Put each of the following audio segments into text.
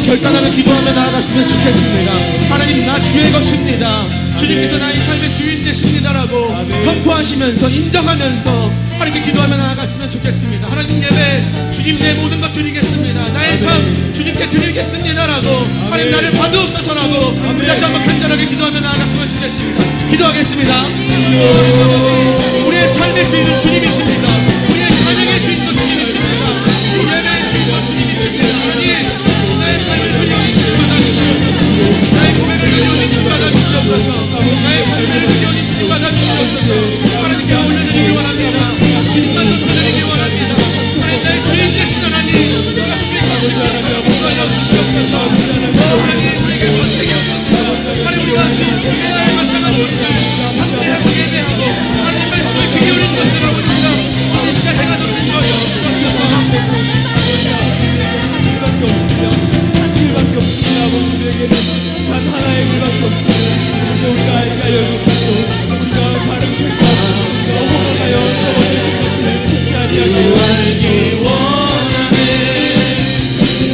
결단하며 기도하며 나아갔으면 좋겠습니다. 하나님, 나 주의 것입니다. 주님께서 나의 삶의 주인 되십니다라고 선포하시면서 인정하면서 하나님께 기도하며 나아갔으면 좋겠습니다. 하나님, 예배 주님 내 모든 것 드리겠습니다. 나의 삶 주님께 드리겠습니다라고 하나님, 나를 받으옵소서라고 다시 한번 간절하게 기도하며 나아갔으면 좋겠습니다. 기도하겠습니다. 우리의 삶의 주인은 주님이십니다. 우리의 자녀의 주인도 주님이십니다. 예배의 주인도 주님이십니다. 하나님, 나의 삶을 그리워해 주님 받아주시옵소서. 나의 고백을 그리워해 주님 받아주시옵소서. 나의 고백을 그리워해 주님 받아주시옵소서. 하나님께 올려드리기 원합니다. 주님만 높여드리기 원합니다. 하나님, 나의 주인 되신 하나님, 올려주시옵소서. 하나님, 우리에게 선택이 없소서. 하나님, 우리가 주님께 나의 마땅한 것들 함께하고 예배하고 하나님 말씀을 귀 기울인 것들을 보니까 이 시간 해가 돋는 것이 없소서. 한 길밖에 없습니다. 아버지, 우리에게는 단 하나의 길밖에 없습니다. 우리가 알까 여기고 우리가 바른 길과 어머나여 서버지는 것을 찾지 아니하게 알기 원하네.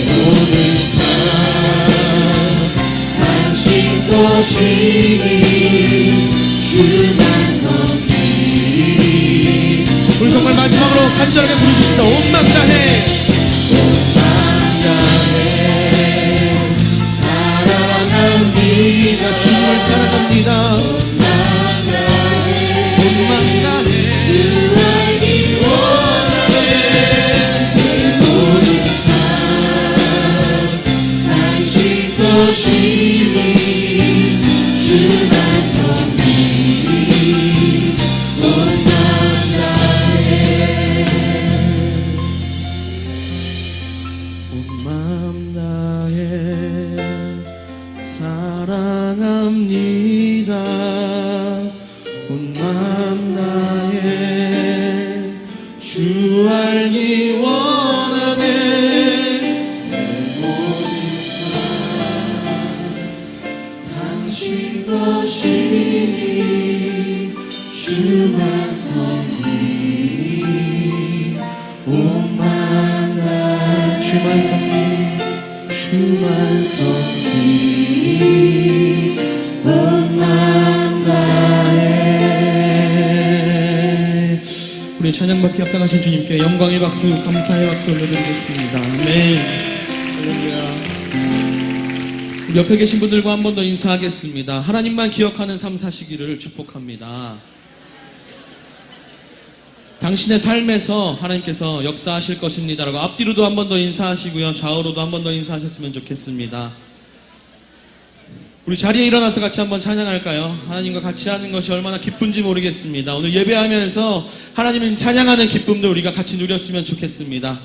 모든 삶 당신 것이니 주만 섬기리. 우리 정말 마지막으로 간절하게 부르십시다. 온 맘 다해 사랑합니다. 주님을 사랑합니다. 온 맘 다해 주 알기 원하네. 모든 삶 당신 것이니 주만 섬기리. 온 맘 다해 온 맘 다해 사랑합니다. 온 맘 다해 주 알기 원하네. 내 모든 삶 당신 것이니 주만 섬기니. 온 맘 다해 주만 섬기니 주만 섬기니. 온 맘 다해. 우리 찬양받기 합당하신 주님께 영광의 박수, 감사의 박수 올려드리겠습니다. 아멘. 할렐루야. 우리 옆에 계신 분들과 한 번 더 인사하겠습니다. 하나님만 기억하는 삶 사시기를 축복합니다. 당신의 삶에서 하나님께서 역사하실 것입니다라고 앞뒤로도 한 번 더 인사하시고요, 좌우로도 한 번 더 인사하셨으면 좋겠습니다. 우리 자리에 일어나서 같이 한번 찬양할까요? 하나님과 같이 하는 것이 얼마나 기쁜지 모르겠습니다. 오늘 예배하면서 하나님을 찬양하는 기쁨도 우리가 같이 누렸으면 좋겠습니다.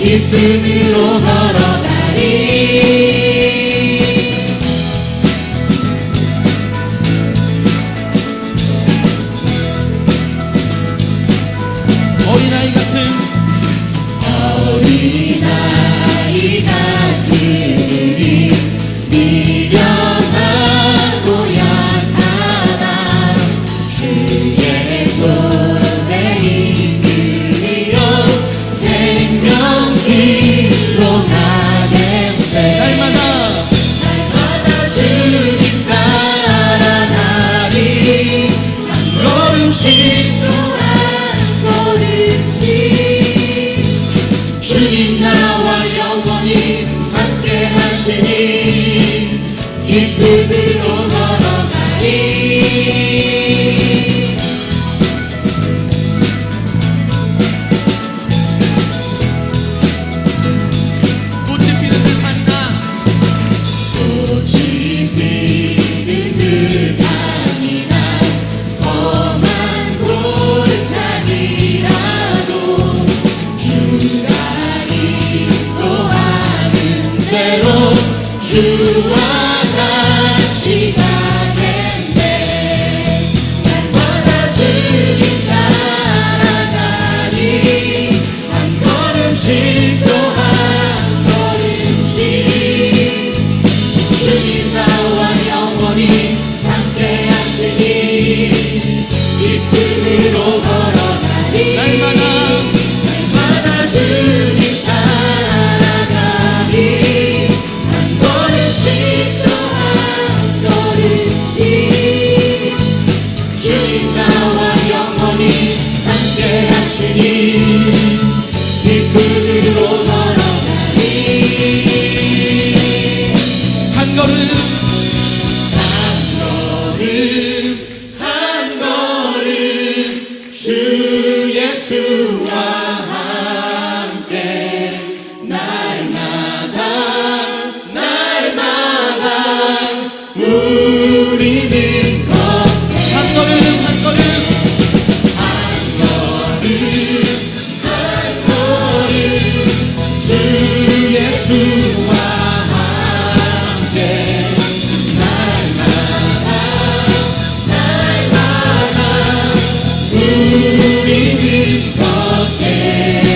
기쁨으로 걸어가리. 어린아이 같은 우리 미련하고 약하다 주의 손에 이끌려 생명 길 또한 걸음씩 주님 나와 영원히 함께 하시니 기쁨으로 걸어가리. 꽃이 피는 듯하니나 꽃이 피는 듯하니나 험한 골짜기라도 주가 인도하는 대로 주와 같이 가겠네. 날마다 주님 따라가리. 한 걸음씩 또 한 걸음씩 주님 나와 영원히 함께 하시니 기쁨으로 걸어가리. 날마다 주님 따라가리. 한 걸음씩 또 한 걸음씩 주님 나와 영원히 함께 하시니 기쁨으로 걸어가리. 한 걸음 한 걸음 주 예수와 함께 날마다 우리는 걷게. 한 걸음 한 걸음 주 예수와 함께 우리는 걷겠네.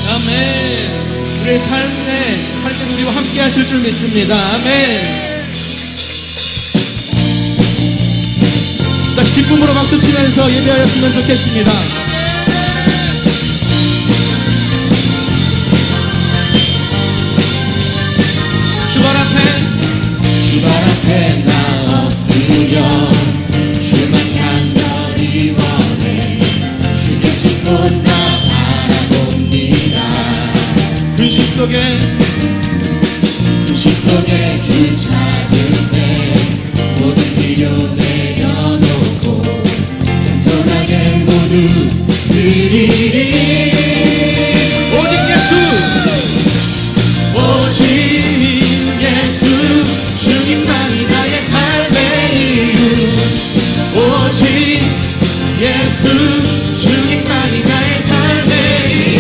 아멘. 우리의 삶에 하나님 우리와 함께 하실 줄 믿습니다. 아멘. 다시 기쁨으로 박수 치면서 예배하였으면 좋겠습니다. 주발 앞에 나 엎드려 주만 간절히 원해. 주 계신 곳 나 바라봅니다. 근심 속에 주 찾을 때 모든 필요 내려놓고 겸손하게 모두 드리리. 오직 예수 주님만이 나의 삶의 이유. 오직 예수 주님만이 나의 삶의 이유.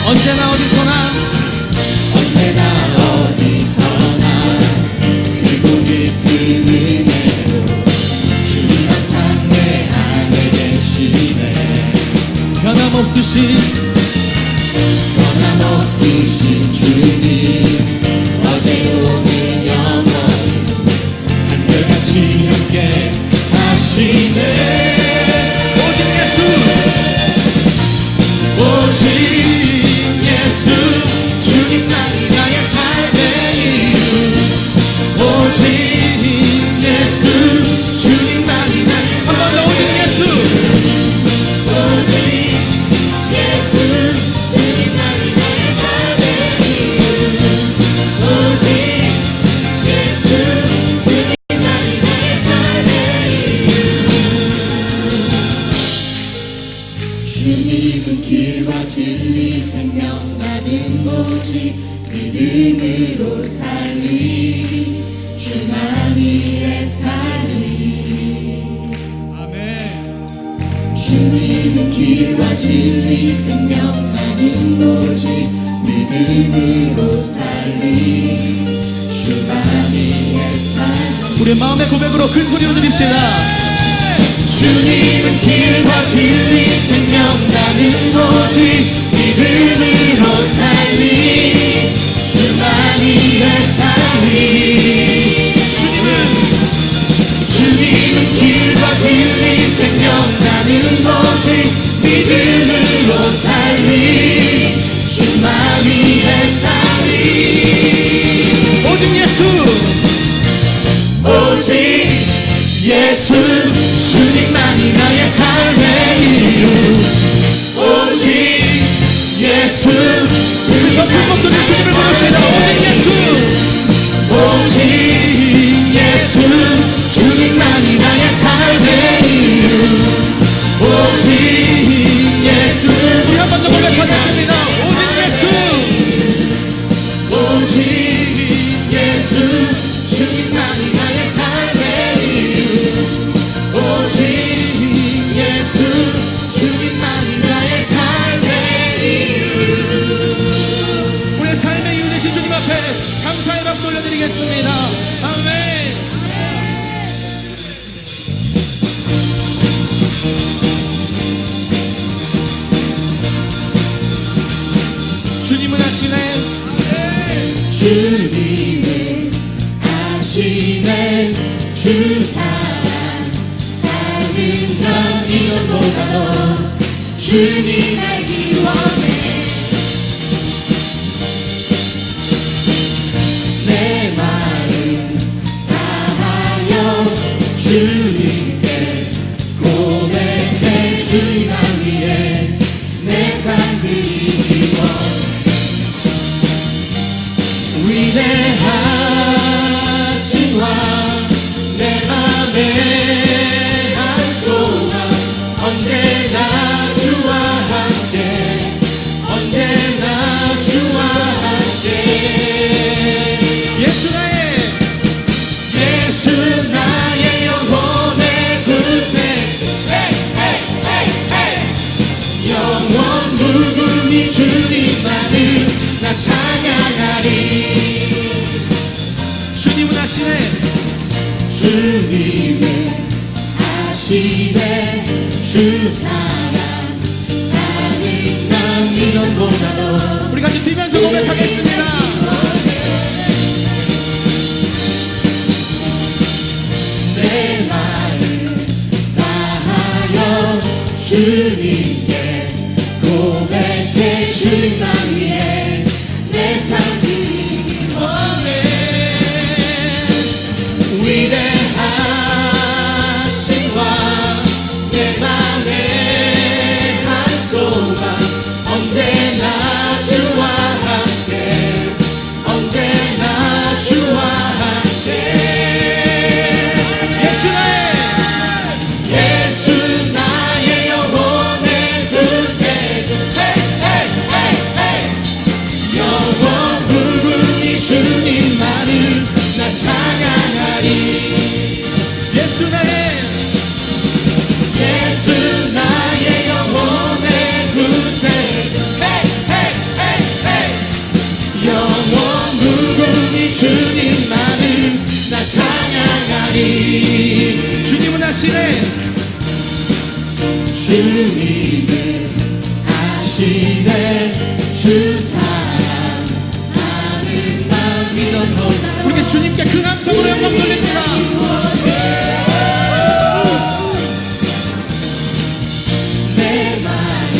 언제나 어디서나 크고 깊은 은혜로 주님 항상 내 안에 계시네. 변함없으신 주님 어제 오늘 영원히 한결같이 함께 하시네. 오직 예수 주님만이 나의 삶의 이유. 오직 예수 주님만이 나의 한 번 더 오직 예수. 오직 예수 주님만이 나의 삶의 이유. 오직 예수 주님만이 나의 삶의 이유. 주님은 길과 진리 생명. 나는 오직 믿음으로 살리. 주만이의 살리. 아멘. 주님은 길과 진리 생명. 나는 오직 믿음으로 살리. 주만이의 살리. 우리의 마음의 고백으로 큰 소리로 드립시다. 주님은 길과 진리 생명. 나는 오직 믿음으로 살리. 주만이의 살리. 주님은 길과 진리 생명. 생명 나는 오직 믿음으로 살리 주만 위해 살리 오직 예수 오직 예수 주님만이 나의 삶의 이유 오직 예수 우리 더 큰 목소리로 주님을 부릅시다. 오직 예수 오직 예수 주님만이 나의 삶의 이유 오직 예수 우리 한 번 더 고백하겠습니다. 오직 예수 오직 예수 주님만이 나의 삶의 이유 오직 예수 주님만이 나의 삶의 이유 우리의 삶의 이유 되신 주님 앞에 감사의 박수 올려드리겠습니다. 아멘. 주님은 하시네. 주님은 아시네 주 사랑 다른 것 이것보다도 주님 알기 원해 내 마음 다하여 주님께 고백해 주님만 위해 내 삶 드리기 원해 위대하신 왕 내 맘에 한 소망 언제나 주와 함께 언제나 주와 함께 예수 나의 예수 나의 영혼의 구세 영원 무궁히 주님만을 나 찬양하리 주님은 하시네. 주님은 아시네 주 사랑 다른 남 이런보다도 우리 같이 뛰면서 고백하겠습니다. 내 마음 다하여 주님께 고백해 주님만 위해 내 삶 드리기 원해 위대하신 왕 내 맘에 한 소망 언제나 주와 함께 언제나 주와 함께 예수 나의 예수 나의 영혼의 구세주 영원 무궁히 주님만을 나 찬양하리 예수 나의 예수 나의 영혼의 구세주 영원 무궁히 주님만을 나 찬양하리 주님은 하시네. 주님은 아시네 주 사랑 하는 맘 믿어보다 우리 주님께 큰 함성으로 영광 돌립시다. 내 마음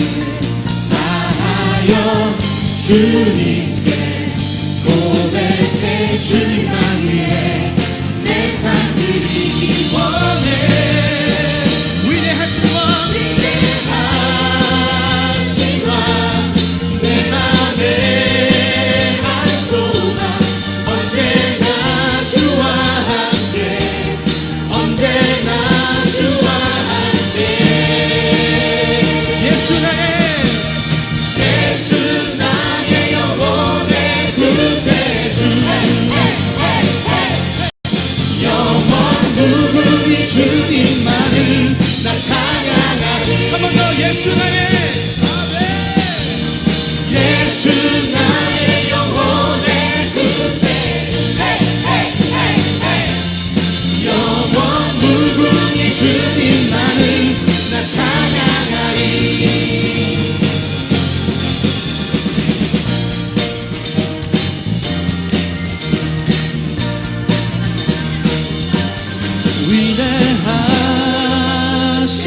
다하여 주님께 고백해 주님만 위해 내 삶 드리기 원해 위대하신 왕 위대하신 왕 내 맘에 한 소망 언제나 주와 함께 언제나 주와 함께 예수 나의 예수 나의 영혼의 구세주 영원 무궁히 주님만을 나 찬양하리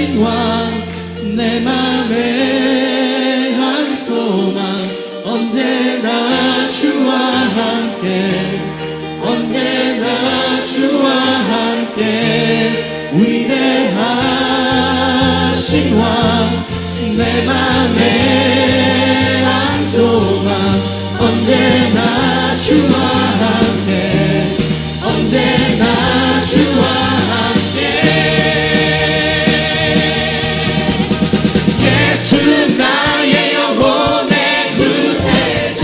되신 왕 내 맘의 한 소망 언제나 주와 함께 언제나 주와 함께 위대하신 왕 내 맘의 한 소망 언제나 주와 함께 언제나 주와 함께 예수 나의 영혼의 구세주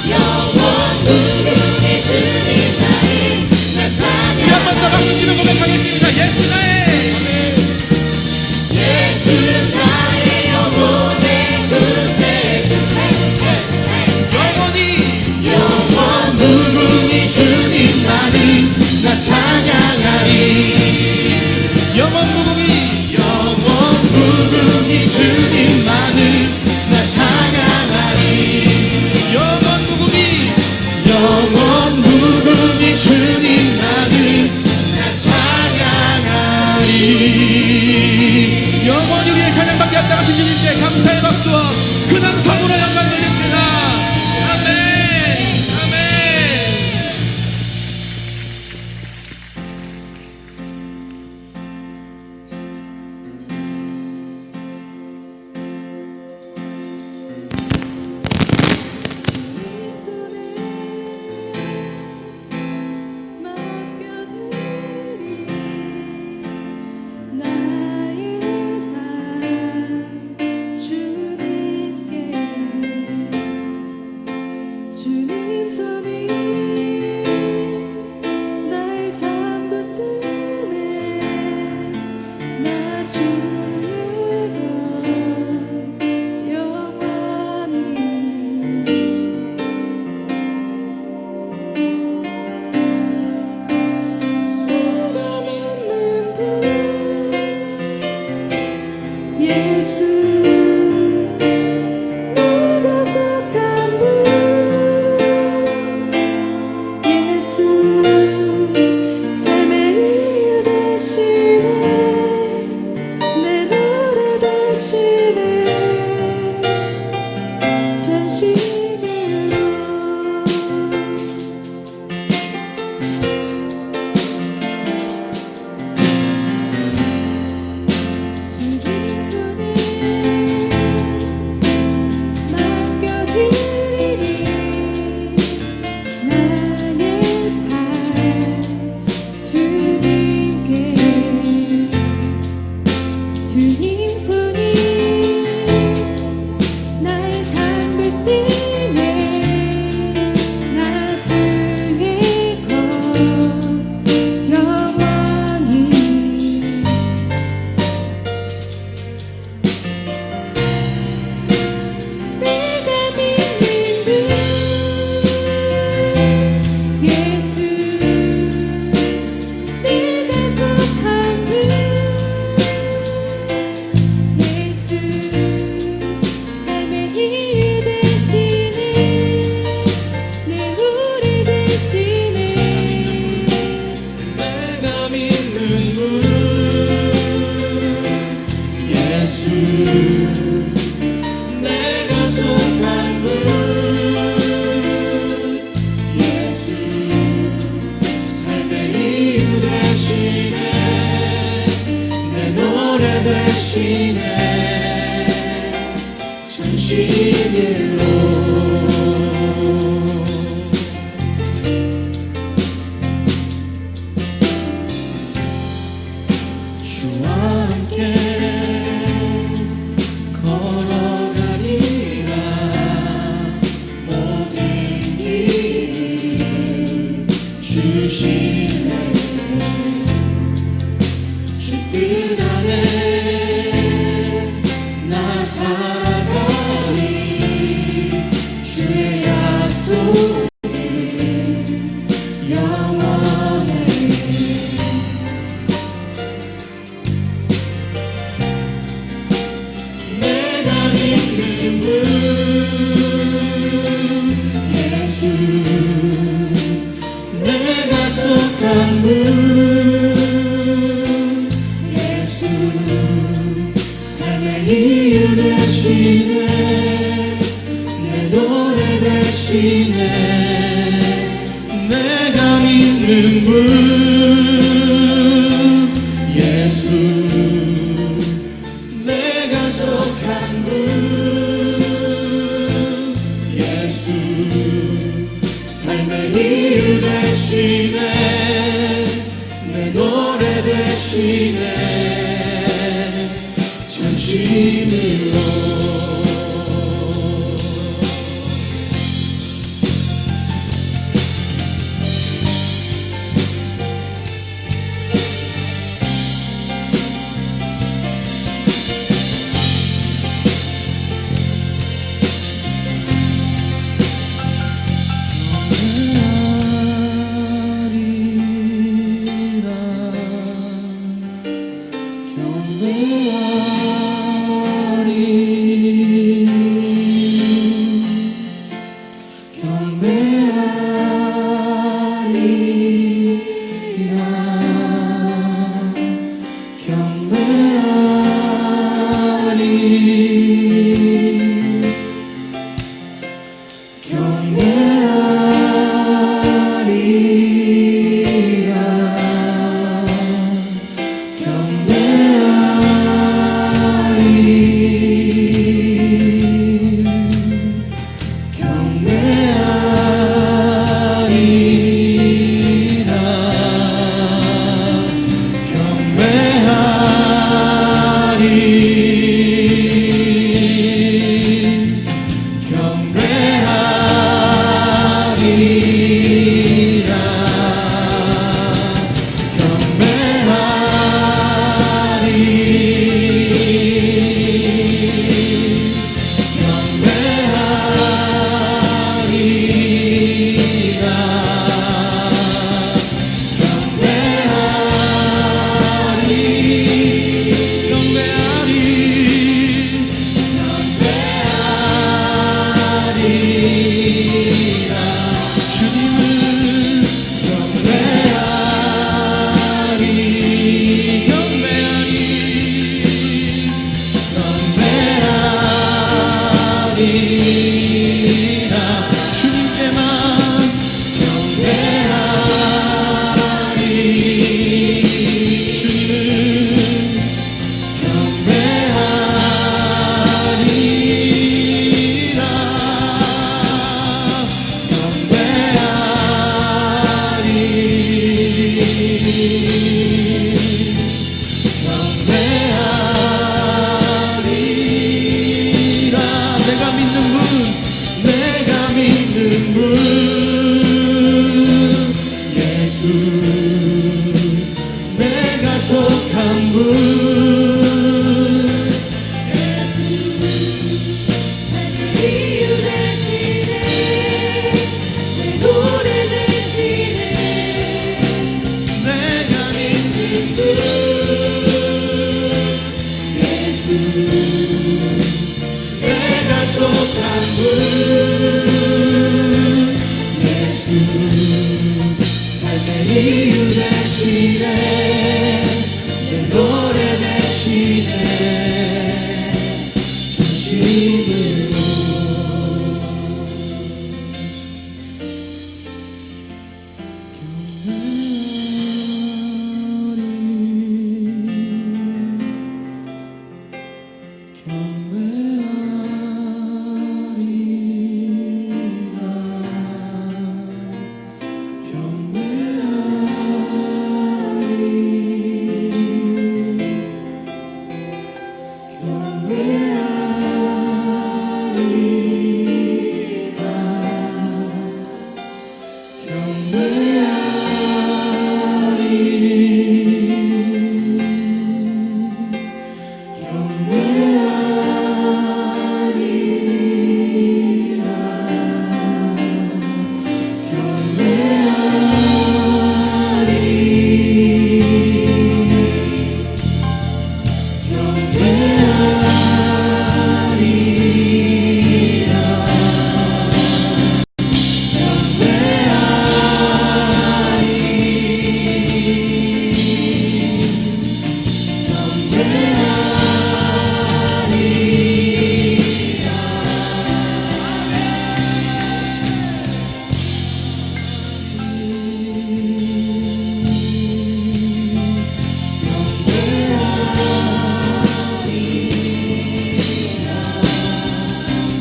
영원 무궁히 주님 나의 나 찬양 우리 한 번 더 박수 치며 고백하겠습니다. 예수 나의 예수 나의 영혼의 구세주 영원 무궁히 주님만을 나 찬양하리 영원 무궁이 주님만을 나 찬양하리 영원 무궁이 영원 무궁히 주님만을 나 찬양하리 영원히 우리의 찬양받게 합당하신 주님께 감사의 박수와 근황 성으로 영광 드리겠습니다. 아멘 아멘. 노래 대신에 전심으로 이유 대신에 내 노래 대신에 전심으로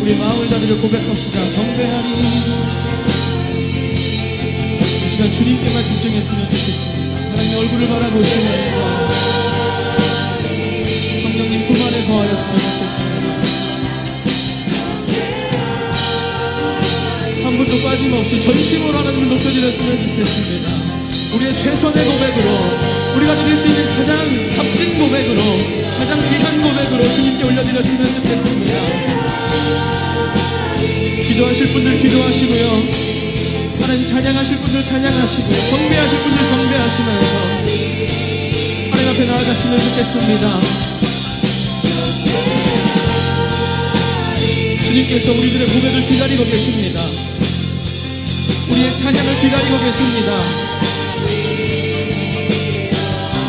우리 마음을 다들여 고백합시다. 경배하리. 이 시간 주님께만 집중했으면 좋겠습니다. 하나님의 얼굴을 바라보시면서 성령님 품 안에 거하였으면 좋겠습니다. 한 분도 빠짐없이 전심으로 하나님을 높여드렸으면 좋겠습니다. 우리의 최선의 고백으로, 우리가 드릴 수 있는 가장 값진 고백으로, 가장 귀한 고백으로 주님께 올려드렸으면 좋겠습니다. 기도하실 분들 기도하시고요, 하나님 찬양하실 분들 찬양하시고요, 경배하실 분들 경배하시면서 하나님 앞에 나아갔으면 좋겠습니다. 주님께서 우리들의 고백을 기다리고 계십니다. 우리의 찬양을 기다리고 계십니다.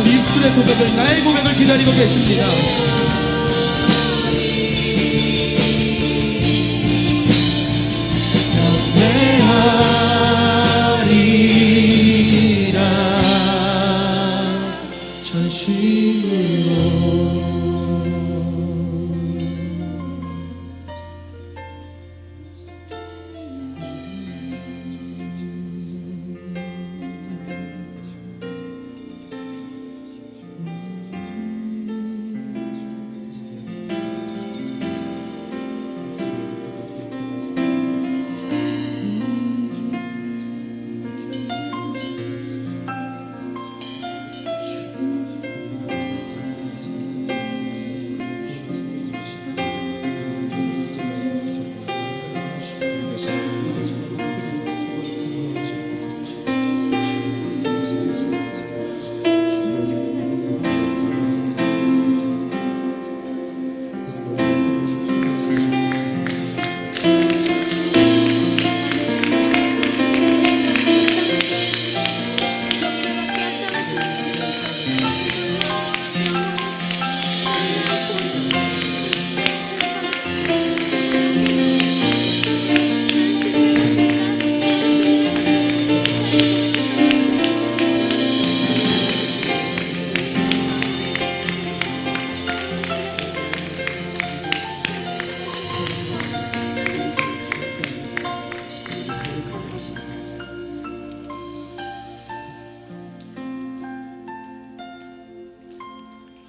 우리 입술의 고백을, 나의 고백을 기다리고 계십니다. 경배하리라 전심으로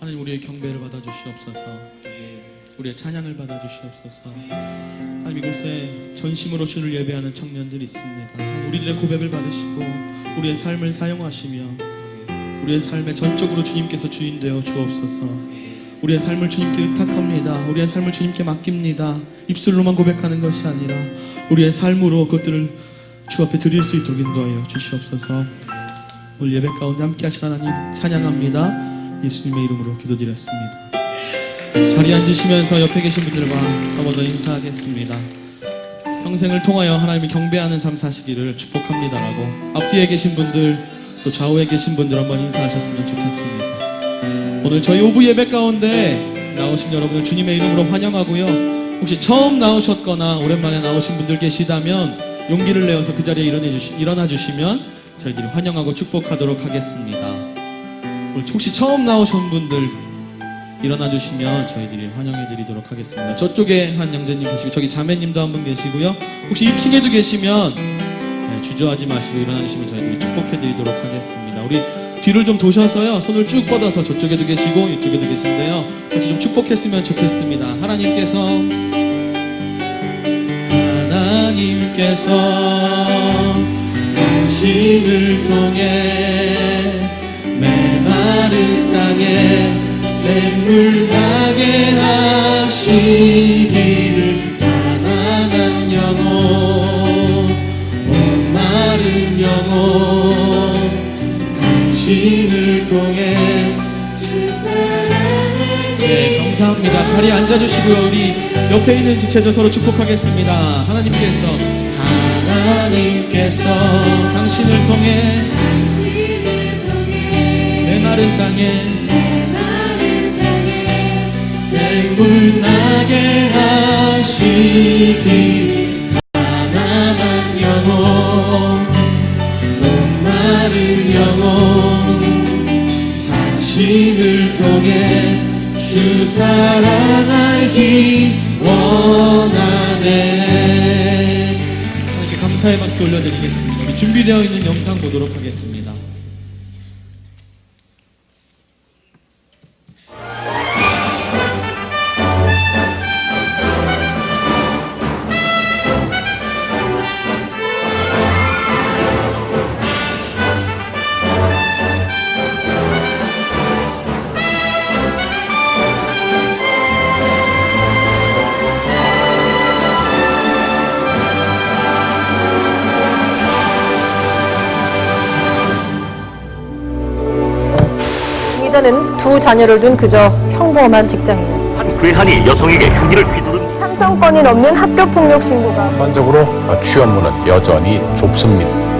하나님, 우리의 경배를 받아주시옵소서. 우리의 찬양을 받아주시옵소서. 하나님, 이곳에 전심으로 주를 예배하는 청년들이 있습니다. 우리들의 고백을 받으시고 우리의 삶을 사용하시며 우리의 삶에 전적으로 주님께서 주인 되어 주옵소서. 우리의 삶을 주님께 의탁합니다. 우리의 삶을 주님께 맡깁니다. 입술로만 고백하는 것이 아니라 우리의 삶으로 그것들을 주 앞에 드릴 수 있도록 인도하여 주시옵소서. 오늘 예배 가운데 함께 하신 하나님 찬양합니다. 예수님의 이름으로 기도드렸습니다. 자리에 앉으시면서 옆에 계신 분들과 한 번 더 인사하겠습니다. 평생을 통하여 하나님을 경배하는 삶 사시기를 축복합니다라고 앞뒤에 계신 분들 또 좌우에 계신 분들 한번 인사하셨으면 좋겠습니다. 오늘 저희 오부 예배 가운데 나오신 여러분을 주님의 이름으로 환영하고요. 혹시 처음 나오셨거나 오랜만에 나오신 분들 계시다면 용기를 내어서 그 자리에 일어나 주시면 저희들이 환영하고 축복하도록 하겠습니다. 혹시 처음 나오신 분들 일어나 주시면 저희들이 환영해 드리도록 하겠습니다. 저쪽에 한 형제님 계시고 저기 자매님도 한 분 계시고요. 혹시 2층에도 계시면 주저하지 마시고 일어나 주시면 저희들이 축복해 드리도록 하겠습니다. 우리 뒤를 좀 도셔서요, 손을 쭉 뻗어서 저쪽에도 계시고 이쪽에도 계신데요, 같이 좀 축복했으면 좋겠습니다. 하나님께서 당신을 통해 메마른 땅에 샘물 나게 하시기를, 가난한 영혼 목마른 영혼 당신을 통해 주 사랑을. 네, 감사합니다. 자리에 앉아주시고요. 우리 옆에 있는 지체도 서로 축복하겠습니다. 하나님께서 당신을 통해 메마른 땅에 샘물 나게 하시기, 가난한 영혼 목마른 영혼 당신을 통해 주 사랑 알기 원하네. 이렇게 감사의 박수 올려드리겠습니다. 우리 준비되어 있는 영상 보도록 하겠습니다. 만나기 전엔 두 자녀를 둔 그저 평범한 직장인이었습니다. 한 괴산이 여성에게 흉기를 휘두른 3,000건이 넘는 학교폭력 신고가 전반적으로 취업문은 여전히 좁습니다.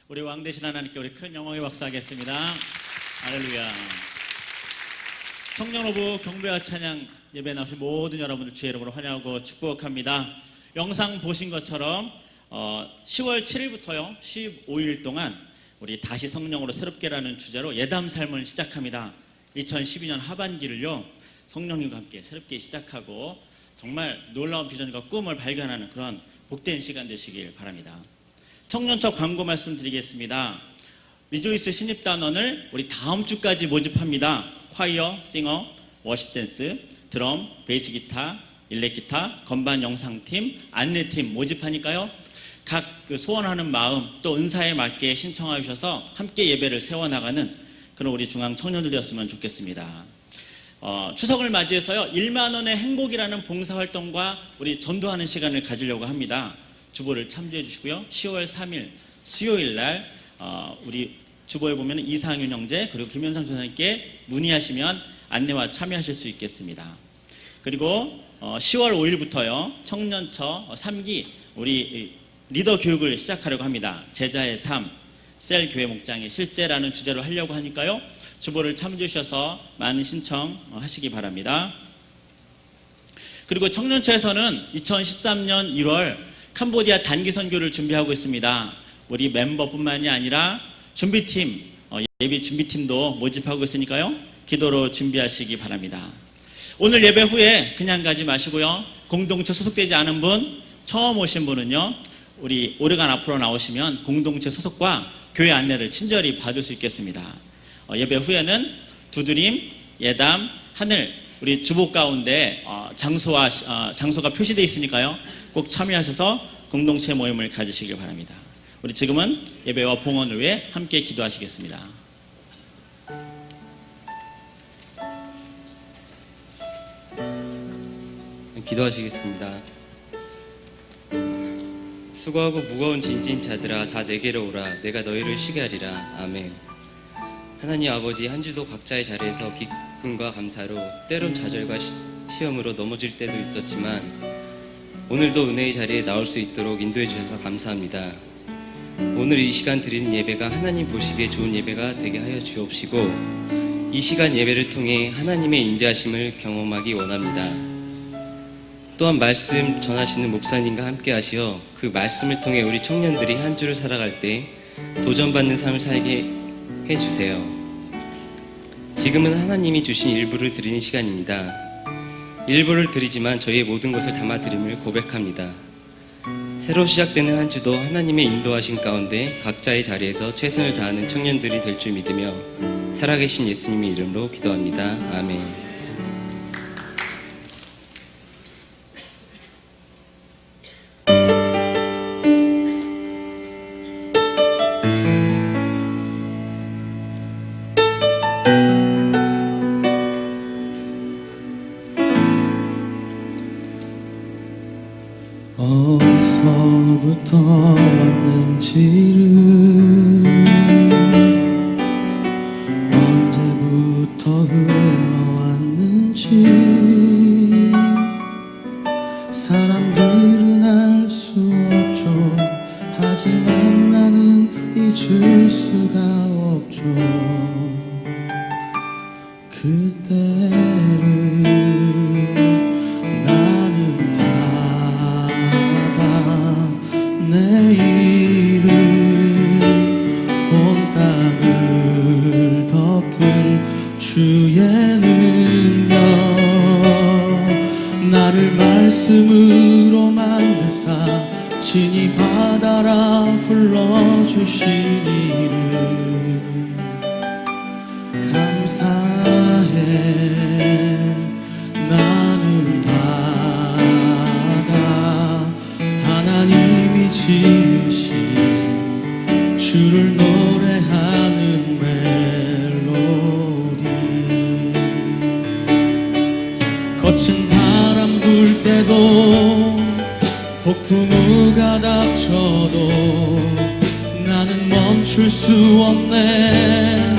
우리 왕 되신 하나님께 우리 큰 영광의 박수하겠습니다. 할렐루야. 청년호부 경배와 찬양 예배 나오신 모든 여러분들 주의 이름으로 환영하고 축복합니다. 영상 보신 것처럼 10월 7일부터요 15일 동안 우리 다시 성령으로 새롭게라는 주제로 예담 삶을 시작합니다. 2012년 하반기를요 성령님과 함께 새롭게 시작하고 정말 놀라운 비전과 꿈을 발견하는 그런 복된 시간 되시길 바랍니다. 청년처 광고 말씀드리겠습니다. 리조이스 신입단원을 우리 다음 주까지 모집합니다. 콰이어, 싱어, 워십댄스, 드럼, 베이스 기타, 일렉 기타, 건반 영상팀, 안내팀 모집하니까요. 각 소원하는 마음 또 은사에 맞게 신청해 주셔서 함께 예배를 세워나가는 그런 우리 중앙 청년들 되었으면 좋겠습니다. 추석을 맞이해서요 1만 원의 행복이라는 봉사활동과 우리 전도하는 시간을 가지려고 합니다. 주보를 참조해 주시고요. 10월 3일 수요일 날 우리 주보에 보면 이상윤 형제 그리고 김현상 전사님께 문의하시면 안내와 참여하실 수 있겠습니다. 그리고 10월 5일부터요 청년처 3기 우리 리더 교육을 시작하려고 합니다. 제자의 삶, 셀 교회 목장의 실제라는 주제로 하려고 하니까요. 주보를 참조해 주셔서 많은 신청하시기 바랍니다. 그리고 청년처에서는 2013년 1월 캄보디아 단기 선교를 준비하고 있습니다. 우리 멤버뿐만이 아니라 준비팀, 예비 준비팀도 모집하고 있으니까요. 기도로 준비하시기 바랍니다. 오늘 예배 후에 그냥 가지 마시고요. 공동체 소속되지 않은 분, 처음 오신 분은요. 우리 오르간 앞으로 나오시면 공동체 소속과 교회 안내를 친절히 받을 수 있겠습니다. 예배 후에는 두드림, 예담, 하늘 우리 주보 가운데 장소가 표시되어 있으니까요. 꼭 참여하셔서 공동체 모임을 가지시길 바랍니다. 우리 지금은 예배와 봉헌을 위해 함께 기도하시겠습니다. 기도하시겠습니다. 수고하고 무거운 짐진 자들아 다 내게로 오라. 내가 너희를 쉬게 하리라. 아멘. 하나님 아버지, 한 주도 각자의 자리에서 기쁨과 감사로, 때론 좌절과 시험으로 넘어질 때도 있었지만 오늘도 은혜의 자리에 나올 수 있도록 인도해 주셔서 감사합니다. 오늘 이 시간 드리는 예배가 하나님 보시기에 좋은 예배가 되게 하여 주옵시고, 이 시간 예배를 통해 하나님의 인자하심을 경험하기 원합니다. 또한 말씀 전하시는 목사님과 함께 하시어 그 말씀을 통해 우리 청년들이 한 주를 살아갈 때 도전받는 삶을 살게 해주세요. 지금은 하나님이 주신 일부를 드리는 시간입니다. 일부를 드리지만 저희의 모든 것을 담아드림을 고백합니다. 새로 시작되는 한 주도 하나님의 인도하신 가운데 각자의 자리에서 최선을 다하는 청년들이 될 줄 믿으며 살아계신 예수님의 이름으로 기도합니다. 아멘. 어디서부터 왔는지를, 언제부터 흘러왔는지 사람들은 알 수 없죠. 하지만 나는 잊을 수가 없죠. 그때를 내일은 온 땅을 덮은 주의 능력, 나를 말씀으로 만드사 친히 바다라 불러주신 이름 감사해. 나는 바다 하나님이 지으신 주를 노래하는 멜로디, 거친 바람 불 때도 폭풍우가 닥쳐도 나는 멈출 수 없네.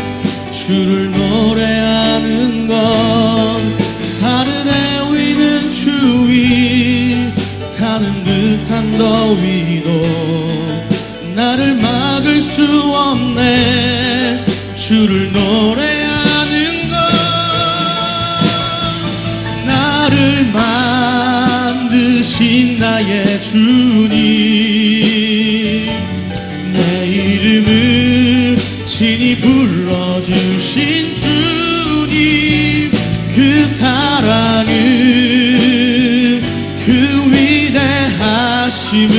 주를 노래하는 건 사르네 위는 주위, 타는 듯한 더위도 나를 막을 수 없네. 주를 노래하는 건 나를 만드신 나의 주님, 내 이름을 친히 불러주신 주님, 그 사랑은 그 위대하심을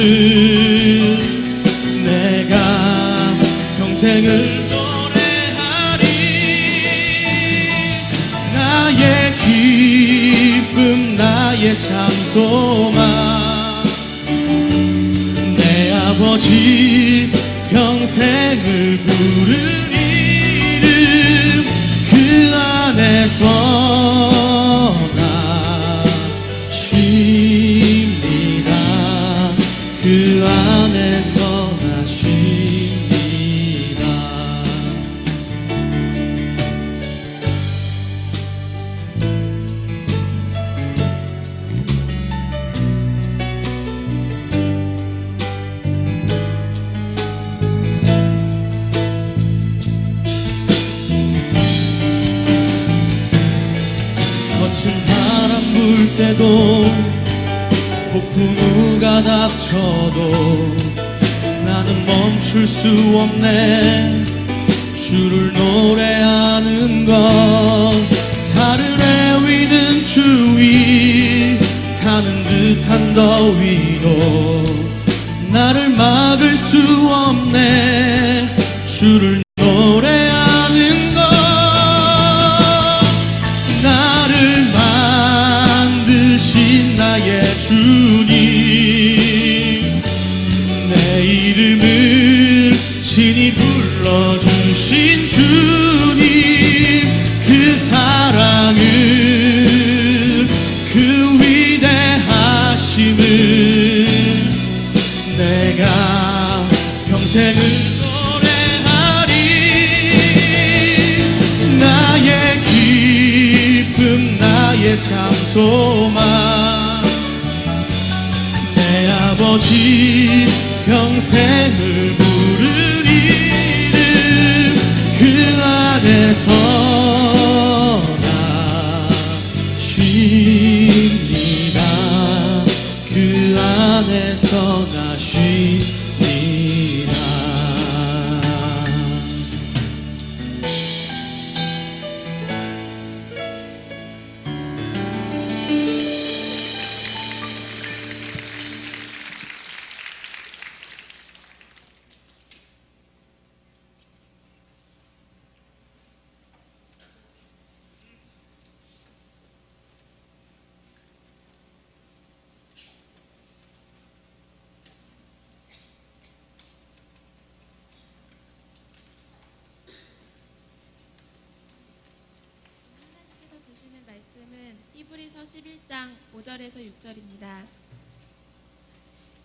내가 평생을 노래하리. 나의 기쁨 나의 참소망, 내 아버지 평생을 부른 이름, 그 안에서 나 쉽니다. 그 안에서 나 쉽니다. 거친 바람 불 때도 폭풍우가 닥쳐도 나는 멈출 수 없네. 주를 노래하는 것 사르네 위는 주위, 타는 듯한 더위도 나를 막을 수 없네. 주를 노래하는 것 나를 만드신 나의 주님, 내 이름을 친히 불러주신 주님, 그 사랑을 그 위대하심을 내가 평생을 노래하리 나의 기쁨 나의 참소만 내 아버지 평생을 부르는 이름 그 안에서 나 쉽니다 그 안에서 나 쉽니다 하나님께서 주시는 말씀은 히브리서 11장 5절에서 6절입니다.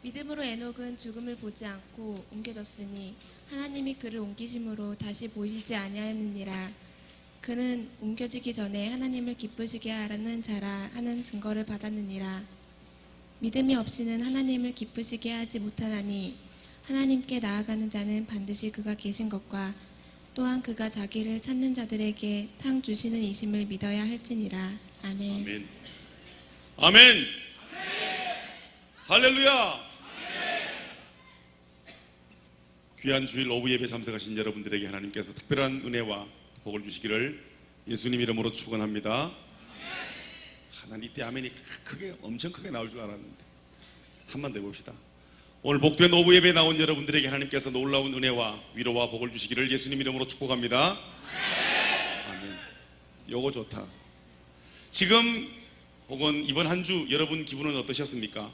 믿음으로 에녹은 죽음을 보지 않고 옮겨졌으니 하나님이 그를 옮기심으로 다시 보이지 아니하였느니라. 그는 옮겨지기 전에 하나님을 기쁘시게 하라는 자라 하는 증거를 받았느니라. 믿음이 없이는 하나님을 기쁘시게 하지 못하나니 하나님께 나아가는 자는 반드시 그가 계신 것과 또한 그가 자기를 찾는 자들에게 상 주시는 이심을 믿어야 할지니라. 아멘. 아멘. 아멘. 할렐루야. 귀한 주일 오후 예배 참석하신 여러분들에게 하나님께서 특별한 은혜와 복을 주시기를 예수님 이름으로 축원합니다. 하나님 이때 아멘이 크게 엄청 크게 나올 줄 알았는데 한 번 더 해봅시다. 오늘 복된 오후 예배에 나온 여러분들에게 하나님께서 놀라운 은혜와 위로와 복을 주시기를 예수님 이름으로 축복합니다. 아멘. 요거 좋다. 지금 혹은 이번 한 주 여러분 기분은 어떠셨습니까?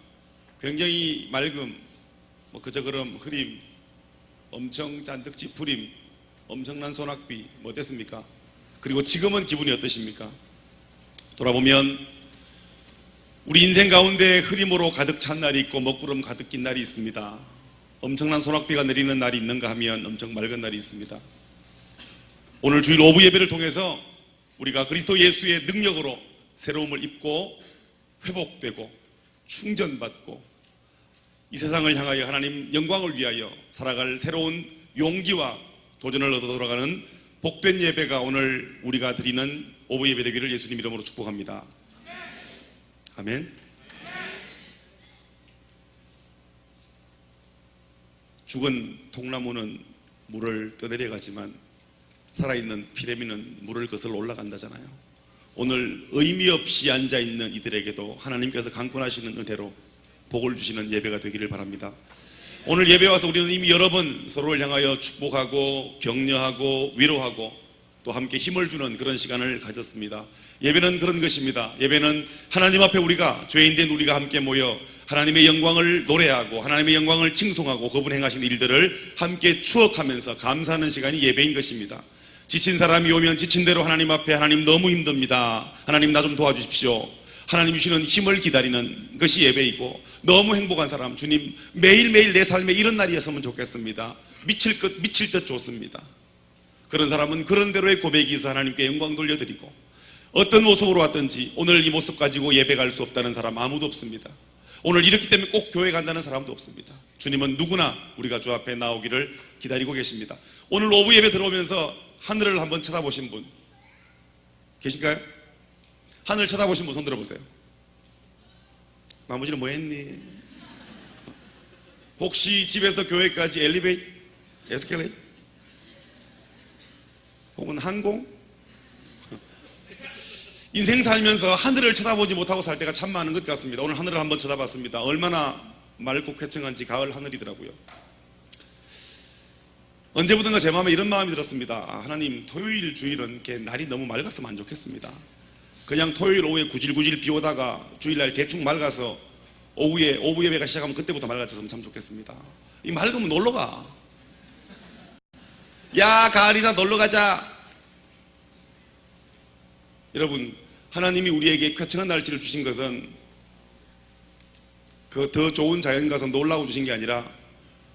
굉장히 맑음, 뭐 그저 그럼 흐림, 엄청 잔뜩 찌푸림, 엄청난 소낙비 뭐 어땠습니까? 그리고 지금은 기분이 어떠십니까? 돌아보면 우리 인생 가운데 흐림으로 가득 찬 날이 있고 먹구름 가득 낀 날이 있습니다. 엄청난 소낙비가 내리는 날이 있는가 하면 엄청 맑은 날이 있습니다. 오늘 주일 오후 예배를 통해서 우리가 그리스도 예수의 능력으로 새로움을 입고 회복되고 충전받고 이 세상을 향하여 하나님 영광을 위하여 살아갈 새로운 용기와 도전을 얻어 돌아가는 복된 예배가 오늘 우리가 드리는 오후 예배 되기를 예수님 이름으로 축복합니다. 아멘. 죽은 통나무는 물을 떠내려가지만 살아있는 피레미는 물을 거슬러 올라간다잖아요. 오늘 의미 없이 앉아있는 이들에게도 하나님께서 강권하시는 은혜로 복을 주시는 예배가 되기를 바랍니다. 오늘 예배 와서 우리는 이미 여러 번 서로를 향하여 축복하고 격려하고 위로하고 또 함께 힘을 주는 그런 시간을 가졌습니다. 예배는 그런 것입니다. 예배는 하나님 앞에 우리가 죄인된 우리가 함께 모여 하나님의 영광을 노래하고 하나님의 영광을 칭송하고 그분 행하신 일들을 함께 추억하면서 감사하는 시간이 예배인 것입니다. 지친 사람이 오면 지친 대로 하나님 앞에 하나님 너무 힘듭니다. 하나님 나 좀 도와주십시오. 하나님 주시는 힘을 기다리는 것이 예배이고 너무 행복한 사람 주님 매일매일 내 삶에 이런 날이었으면 좋겠습니다. 미칠 듯 좋습니다. 그런 사람은 그런 대로의 고백이 있어 하나님께 영광 돌려드리고 어떤 모습으로 왔든지 오늘 이 모습 가지고 예배 갈 수 없다는 사람 아무도 없습니다. 오늘 이렇기 때문에 꼭 교회 간다는 사람도 없습니다. 주님은 누구나 우리가 주 앞에 나오기를 기다리고 계십니다. 오늘 오후 예배 들어오면서 하늘을 한번 쳐다보신 분 계신가요? 하늘 쳐다보신 분 손 들어보세요. 나머지는 뭐 했니? 혹시 집에서 교회까지 에스컬레이터? 혹은 항공? 인생 살면서 하늘을 쳐다보지 못하고 살 때가 참 많은 것 같습니다. 오늘 하늘을 한번 쳐다봤습니다. 얼마나 맑고 쾌청한지 가을 하늘이더라고요. 언제부턴가 제 마음에 이런 마음이 들었습니다. 하나님 토요일 주일은 이렇게 날이 너무 맑았으면 안 좋겠습니다. 그냥 토요일 오후에 구질구질 비 오다가 주일날 대충 맑아서 오후 예배가 시작하면 그때부터 맑아졌으면 참 좋겠습니다. 이 맑으면 놀러가. 야 가을이다 놀러가자. 여러분 하나님이 우리에게 쾌청한 날씨를 주신 것은 그 더 좋은 자연 가서 놀라고 주신 게 아니라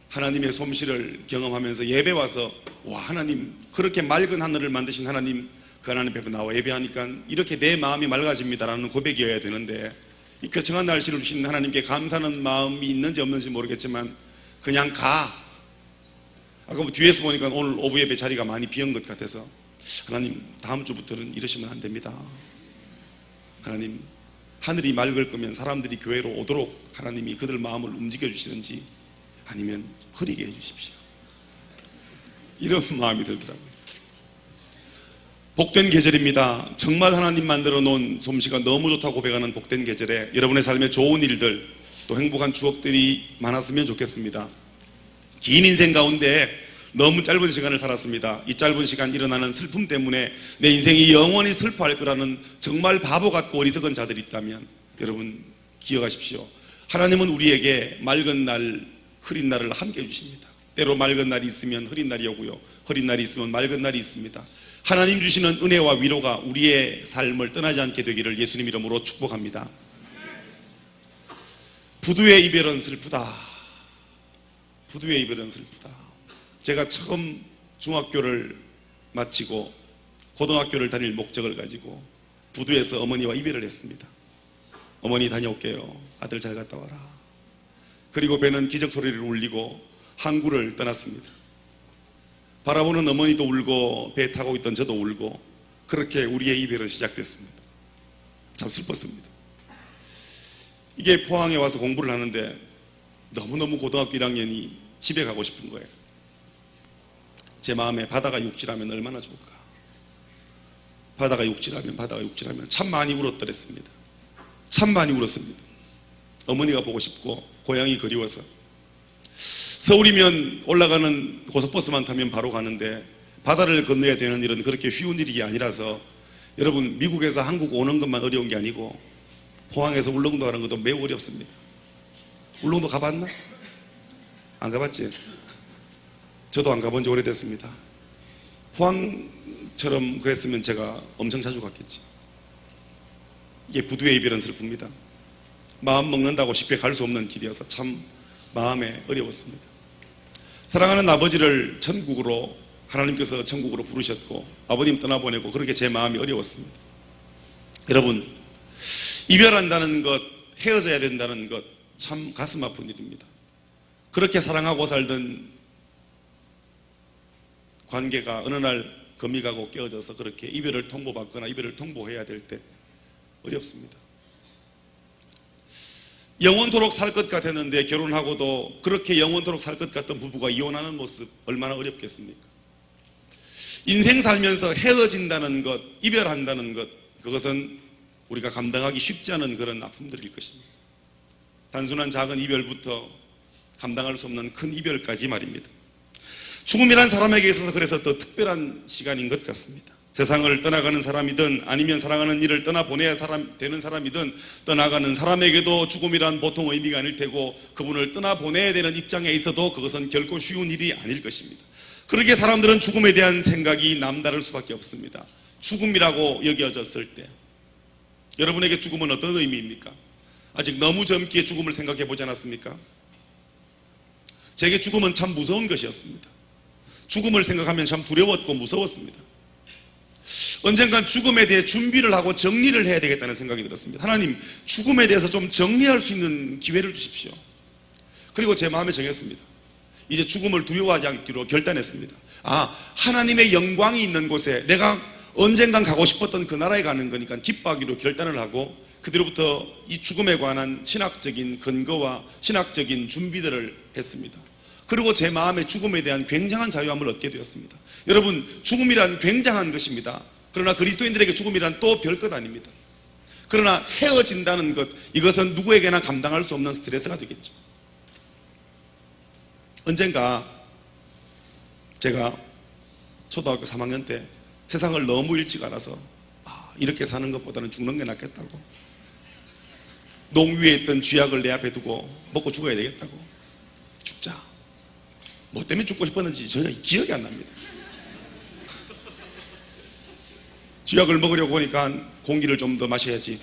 하나님의 솜씨를 경험하면서 예배 와서 와 하나님 그렇게 맑은 하늘을 만드신 하나님 그 하나님 앞에 나와 예배하니까 이렇게 내 마음이 맑아집니다라는 고백이어야 되는데 이 쾌청한 날씨를 주신 하나님께 감사하는 마음이 있는지 없는지 모르겠지만 그냥 가. 아까 뭐 뒤에서 보니까 오늘 오후 예배 자리가 많이 비은 것 같아서 하나님 다음 주부터는 이러시면 안 됩니다. 하나님 하늘이 맑을 거면 사람들이 교회로 오도록 하나님이 그들 마음을 움직여 주시든지 아니면 흐리게 해주십시오. 이런 마음이 들더라고요. 복된 계절입니다. 정말 하나님 만들어 놓은 솜씨가 너무 좋다고 고백하는 복된 계절에 여러분의 삶에 좋은 일들 또 행복한 추억들이 많았으면 좋겠습니다. 긴 인생 가운데 너무 짧은 시간을 살았습니다. 이 짧은 시간 일어나는 슬픔 때문에 내 인생이 영원히 슬퍼할 거라는 정말 바보 같고 어리석은 자들이 있다면 여러분 기억하십시오. 하나님은 우리에게 맑은 날, 흐린 날을 함께 해주십니다. 때로 맑은 날이 있으면 흐린 날이 오고요. 흐린 날이 있으면 맑은 날이 있습니다. 하나님 주시는 은혜와 위로가 우리의 삶을 떠나지 않게 되기를 예수님 이름으로 축복합니다. 부두의 이별은 슬프다. 부두의 이별은 슬프다. 제가 처음 중학교를 마치고 고등학교를 다닐 목적을 가지고 부두에서 어머니와 이별을 했습니다. 어머니 다녀올게요. 아들 잘 갔다 와라. 그리고 배는 기적 소리를 울리고 항구를 떠났습니다. 바라보는 어머니도 울고 배 타고 있던 저도 울고 그렇게 우리의 이별은 시작됐습니다. 참 슬펐습니다. 이게 포항에 와서 공부를 하는데 너무너무 고등학교 1학년이 집에 가고 싶은 거예요. 제 마음에 바다가 육지라면 얼마나 좋을까. 바다가 육지라면 참 많이 울었더랬습니다. 참 많이 울었습니다. 어머니가 보고 싶고 고향이 그리워서. 서울이면 올라가는 고속버스만 타면 바로 가는데 바다를 건너야 되는 일은 그렇게 쉬운 일이 아니라서 여러분 미국에서 한국 오는 것만 어려운 게 아니고 포항에서 울릉도 가는 것도 매우 어렵습니다. 울릉도 가봤나? 안 가봤지? 저도 안 가본 지 오래됐습니다. 포항처럼 그랬으면 제가 엄청 자주 갔겠지. 이게 부두의 이별은 슬픕니다. 마음 먹는다고 쉽게 갈 수 없는 길이어서 참 마음에 어려웠습니다. 사랑하는 아버지를 천국으로 하나님께서 천국으로 부르셨고 아버님 떠나보내고 그렇게 제 마음이 어려웠습니다. 여러분 이별한다는 것, 헤어져야 된다는 것 참 가슴 아픈 일입니다. 그렇게 사랑하고 살던 관계가 어느 날 금이 가고 깨어져서 그렇게 이별을 통보받거나 이별을 통보해야 될 때 어렵습니다. 영원토록 살 것 같았는데 결혼하고도 그렇게 영원토록 살 것 같던 부부가 이혼하는 모습 얼마나 어렵겠습니까? 인생 살면서 헤어진다는 것, 이별한다는 것, 그것은 우리가 감당하기 쉽지 않은 그런 아픔들일 것입니다. 단순한 작은 이별부터 감당할 수 없는 큰 이별까지 말입니다. 죽음이란 사람에게 있어서 그래서 더 특별한 시간인 것 같습니다. 세상을 떠나가는 사람이든 아니면 사랑하는 이를 떠나보내야 되는 사람이든 떠나가는 사람에게도 죽음이란 보통 의미가 아닐 테고 그분을 떠나보내야 되는 입장에 있어도 그것은 결코 쉬운 일이 아닐 것입니다. 그러기에 사람들은 죽음에 대한 생각이 남다를 수밖에 없습니다. 죽음이라고 여겨졌을 때 여러분에게 죽음은 어떤 의미입니까? 아직 너무 젊기에 죽음을 생각해 보지 않았습니까? 제게 죽음은 참 무서운 것이었습니다. 죽음을 생각하면 참 두려웠고 무서웠습니다. 언젠간 죽음에 대해 준비를 하고 정리를 해야 되겠다는 생각이 들었습니다. 하나님, 죽음에 대해서 좀 정리할 수 있는 기회를 주십시오. 그리고 제 마음에 정했습니다. 이제 죽음을 두려워하지 않기로 결단했습니다. 하나님의 영광이 있는 곳에 내가 언젠간 가고 싶었던 그 나라에 가는 거니까 기뻐하기로 결단을 하고 그뒤로부터 이 죽음에 관한 신학적인 근거와 신학적인 준비들을 했습니다. 그리고 제 마음에 죽음에 대한 굉장한 자유함을 얻게 되었습니다. 여러분, 죽음이란 굉장한 것입니다. 그러나 그리스도인들에게 죽음이란 또 별것 아닙니다. 그러나 헤어진다는 것, 이것은 누구에게나 감당할 수 없는 스트레스가 되겠죠. 언젠가 제가 초등학교 3학년 때 세상을 너무 일찍 알아서 이렇게 사는 것보다는 죽는 게 낫겠다고, 농위에 있던 쥐약을 내 앞에 두고 먹고 죽어야 되겠다고, 죽자. 뭐 때문에 죽고 싶었는지 전혀 기억이 안 납니다. 쥐약을 먹으려고 보니까 공기를 좀 더 마셔야지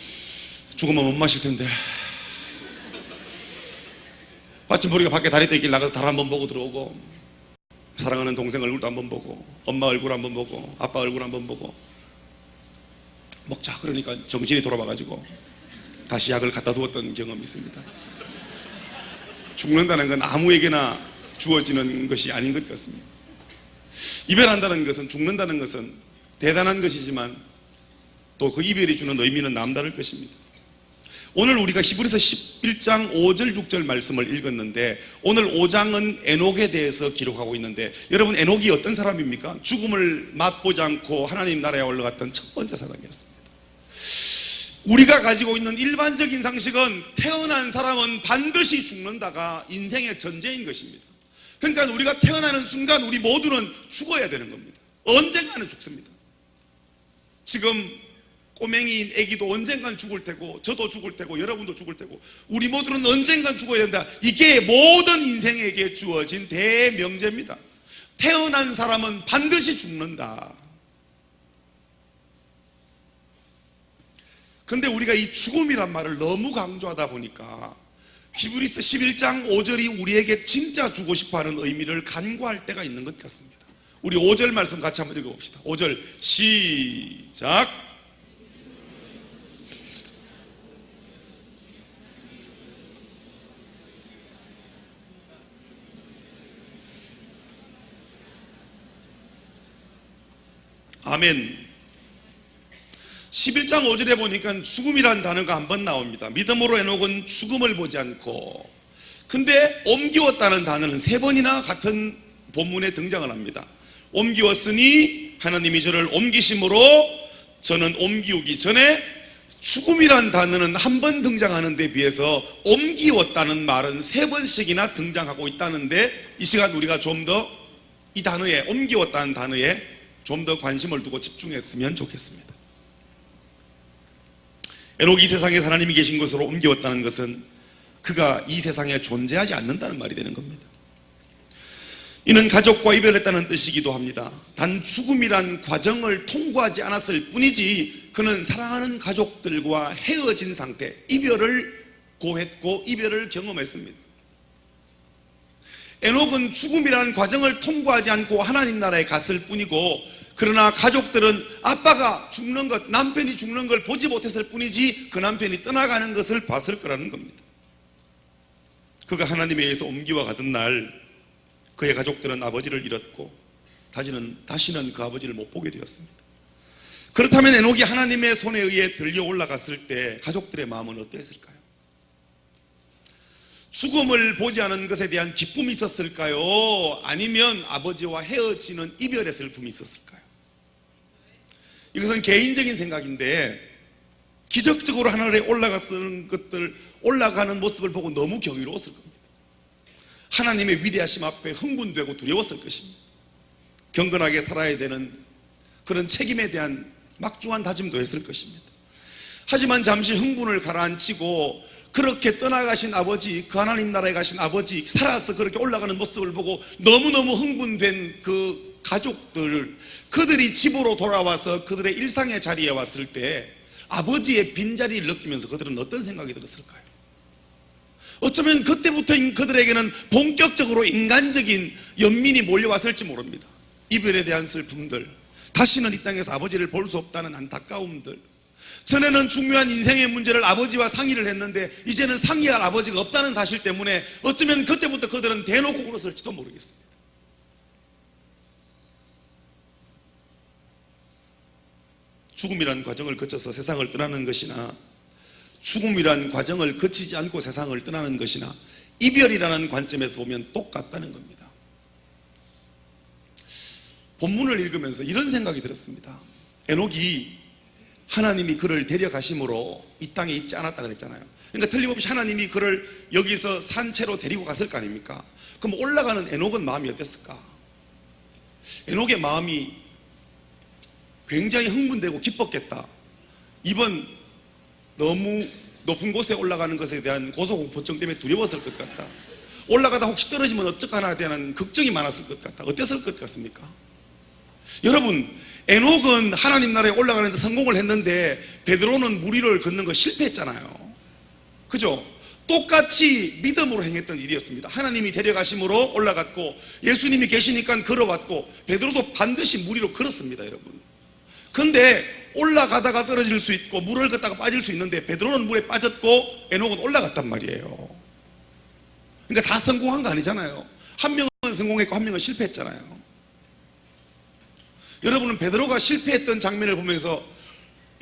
죽으면 못 마실 텐데 받침벌이가 밖에 다리 떼길 나가서 달 한번 보고 들어오고, 사랑하는 동생 얼굴도 한번 보고, 엄마 얼굴 한번 보고, 아빠 얼굴 한번 보고, 먹자 그러니까 정신이 돌아와가지고 다시 약을 갖다 두었던 경험이 있습니다. 죽는다는 건 아무에게나 주어지는 것이 아닌 것 같습니다. 이별한다는 것은, 죽는다는 것은 대단한 것이지만 또 그 이별이 주는 의미는 남다를 것입니다. 오늘 우리가 히브리서 11장 5절 6절 말씀을 읽었는데, 오늘 5장은 에녹에 대해서 기록하고 있는데, 여러분 에녹이 어떤 사람입니까? 죽음을 맛보지 않고 하나님 나라에 올라갔던 첫 번째 사람이었습니다. 우리가 가지고 있는 일반적인 상식은 태어난 사람은 반드시 죽는다가 인생의 전제인 것입니다. 그러니까 우리가 태어나는 순간 우리 모두는 죽어야 되는 겁니다. 언젠가는 죽습니다. 지금 꼬맹이인 애기도 언젠간 죽을 테고, 저도 죽을 테고, 여러분도 죽을 테고, 우리 모두는 언젠간 죽어야 된다. 이게 모든 인생에게 주어진 대명제입니다. 태어난 사람은 반드시 죽는다. 근데 우리가 이 죽음이란 말을 너무 강조하다 보니까 히브리서 11장 5절이 우리에게 진짜 주고 싶어하는 의미를 간과할 때가 있는 것 같습니다. 우리 5절 말씀 같이 한번 읽어봅시다. 5절 시작. 아멘. 11장 5절에 보니까 죽음이란 단어가 한 번 나옵니다. 믿음으로 에녹은 죽음을 보지 않고, 근데 옮기웠다는 단어는 3번이나 같은 본문에 등장을 합니다. 옮기웠으니 하나님이 저를 옮기심으로 저는 옮기우기 전에, 죽음이란 단어는 한 번 등장하는 데 비해서 옮기웠다는 말은 3번씩이나 등장하고 있다는데, 이 시간 우리가 좀 더 이 단어에, 옮기웠다는 단어에 좀 더 관심을 두고 집중했으면 좋겠습니다. 에녹이 이 세상에 하나님이 계신 곳으로 옮겨왔다는 것은 그가 이 세상에 존재하지 않는다는 말이 되는 겁니다. 이는 가족과 이별했다는 뜻이기도 합니다. 단 죽음이란 과정을 통과하지 않았을 뿐이지 그는 사랑하는 가족들과 헤어진 상태, 이별을 고했고 이별을 경험했습니다. 에녹은 죽음이란 과정을 통과하지 않고 하나님 나라에 갔을 뿐이고, 그러나 가족들은 아빠가 죽는 것, 남편이 죽는 걸 보지 못했을 뿐이지 그 남편이 떠나가는 것을 봤을 거라는 겁니다. 그가 하나님에 의해서 옮기와 가던 날 그의 가족들은 아버지를 잃었고 다시는 그 아버지를 못 보게 되었습니다. 그렇다면 에녹이 하나님의 손에 의해 들려 올라갔을 때 가족들의 마음은 어땠을까요? 죽음을 보지 않은 것에 대한 기쁨이 있었을까요? 아니면 아버지와 헤어지는 이별의 슬픔이 있었을까요? 이것은 개인적인 생각인데, 기적적으로 하늘에 올라가는 모습을 보고 너무 경이로웠을 겁니다. 하나님의 위대하심 앞에 흥분되고 두려웠을 것입니다. 경건하게 살아야 되는 그런 책임에 대한 막중한 다짐도 했을 것입니다. 하지만 잠시 흥분을 가라앉히고 그렇게 떠나가신 아버지, 그 하나님 나라에 가신 아버지, 살아서 그렇게 올라가는 모습을 보고 너무너무 흥분된 그 가족들, 그들이 집으로 돌아와서 그들의 일상의 자리에 왔을 때 아버지의 빈자리를 느끼면서 그들은 어떤 생각이 들었을까요? 어쩌면 그때부터 그들에게는 본격적으로 인간적인 연민이 몰려왔을지 모릅니다. 이별에 대한 슬픔들, 다시는 이 땅에서 아버지를 볼 수 없다는 안타까움들, 전에는 중요한 인생의 문제를 아버지와 상의를 했는데 이제는 상의할 아버지가 없다는 사실 때문에 어쩌면 그때부터 그들은 대놓고 울었을지도 모르겠습니다. 죽음이란 과정을 거쳐서 세상을 떠나는 것이나, 죽음이란 과정을 거치지 않고 세상을 떠나는 것이나, 이별이라는 관점에서 보면 똑같다는 겁니다. 본문을 읽으면서 이런 생각이 들었습니다. 에녹이 하나님이 그를 데려가심으로 이 땅에 있지 않았다 그랬잖아요. 그러니까 틀림없이 하나님이 그를 여기서 산채로 데리고 갔을 거 아닙니까? 그럼 올라가는 에녹은 마음이 어땠을까? 에녹의 마음이 굉장히 흥분되고 기뻤겠다. 이번 너무 높은 곳에 올라가는 것에 대한 고소공포증 때문에 두려웠을 것 같다. 올라가다 혹시 떨어지면 어떡하나 대한 걱정이 많았을 것 같다. 어땠을 것 같습니까? 여러분, 에녹은 하나님 나라에 올라가는 데 성공을 했는데 베드로는 물 위를 걷는 거 실패했잖아요. 그죠? 똑같이 믿음으로 행했던 일이었습니다. 하나님이 데려가심으로 올라갔고 예수님이 계시니까 걸어왔고 베드로도 반드시 물 위로 걸었습니다, 여러분. 근데 올라가다가 떨어질 수 있고 물을 걷다가 빠질 수 있는데 베드로는 물에 빠졌고 에녹은 올라갔단 말이에요. 그러니까 다 성공한 거 아니잖아요. 한 명은 성공했고 한 명은 실패했잖아요. 여러분은 베드로가 실패했던 장면을 보면서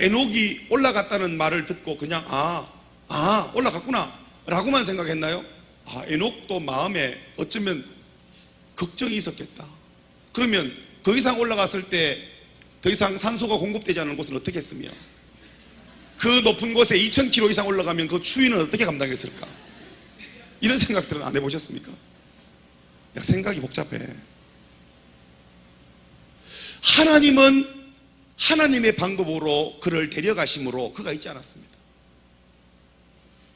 에녹이 올라갔다는 말을 듣고 그냥 올라갔구나 라고만 생각했나요? 에녹도 마음에 어쩌면 걱정이 있었겠다. 그러면 그 이상 올라갔을 때 더 이상 산소가 공급되지 않는 곳은 어떻게 했으며 그 높은 곳에 2000km 이상 올라가면 그 추위는 어떻게 감당했을까? 이런 생각들은 안 해보셨습니까? 생각이 복잡해. 하나님은 하나님의 방법으로 그를 데려가심으로 그가 있지 않았습니다.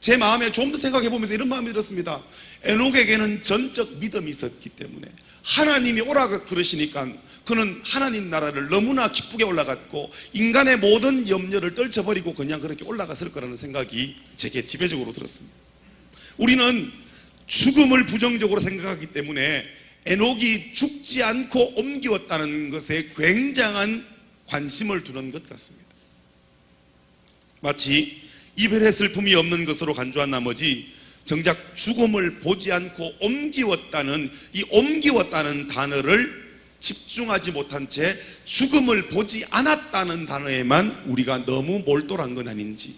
제 마음에 좀 더 생각해 보면서 이런 마음이 들었습니다. 에녹에게는 전적 믿음이 있었기 때문에 하나님이 오라 그러시니까 그는 하나님 나라를 너무나 기쁘게 올라갔고 인간의 모든 염려를 떨쳐버리고 그냥 그렇게 올라갔을 거라는 생각이 제게 지배적으로 들었습니다. 우리는 죽음을 부정적으로 생각하기 때문에 에녹이 죽지 않고 옮기었다는 것에 굉장한 관심을 두는 것 같습니다. 마치 이별의 슬픔이 없는 것으로 간주한 나머지 정작 죽음을 보지 않고 옮기었다는 이 옮기었다는 단어를 집중하지 못한 채 죽음을 보지 않았다는 단어에만 우리가 너무 몰두한 건 아닌지.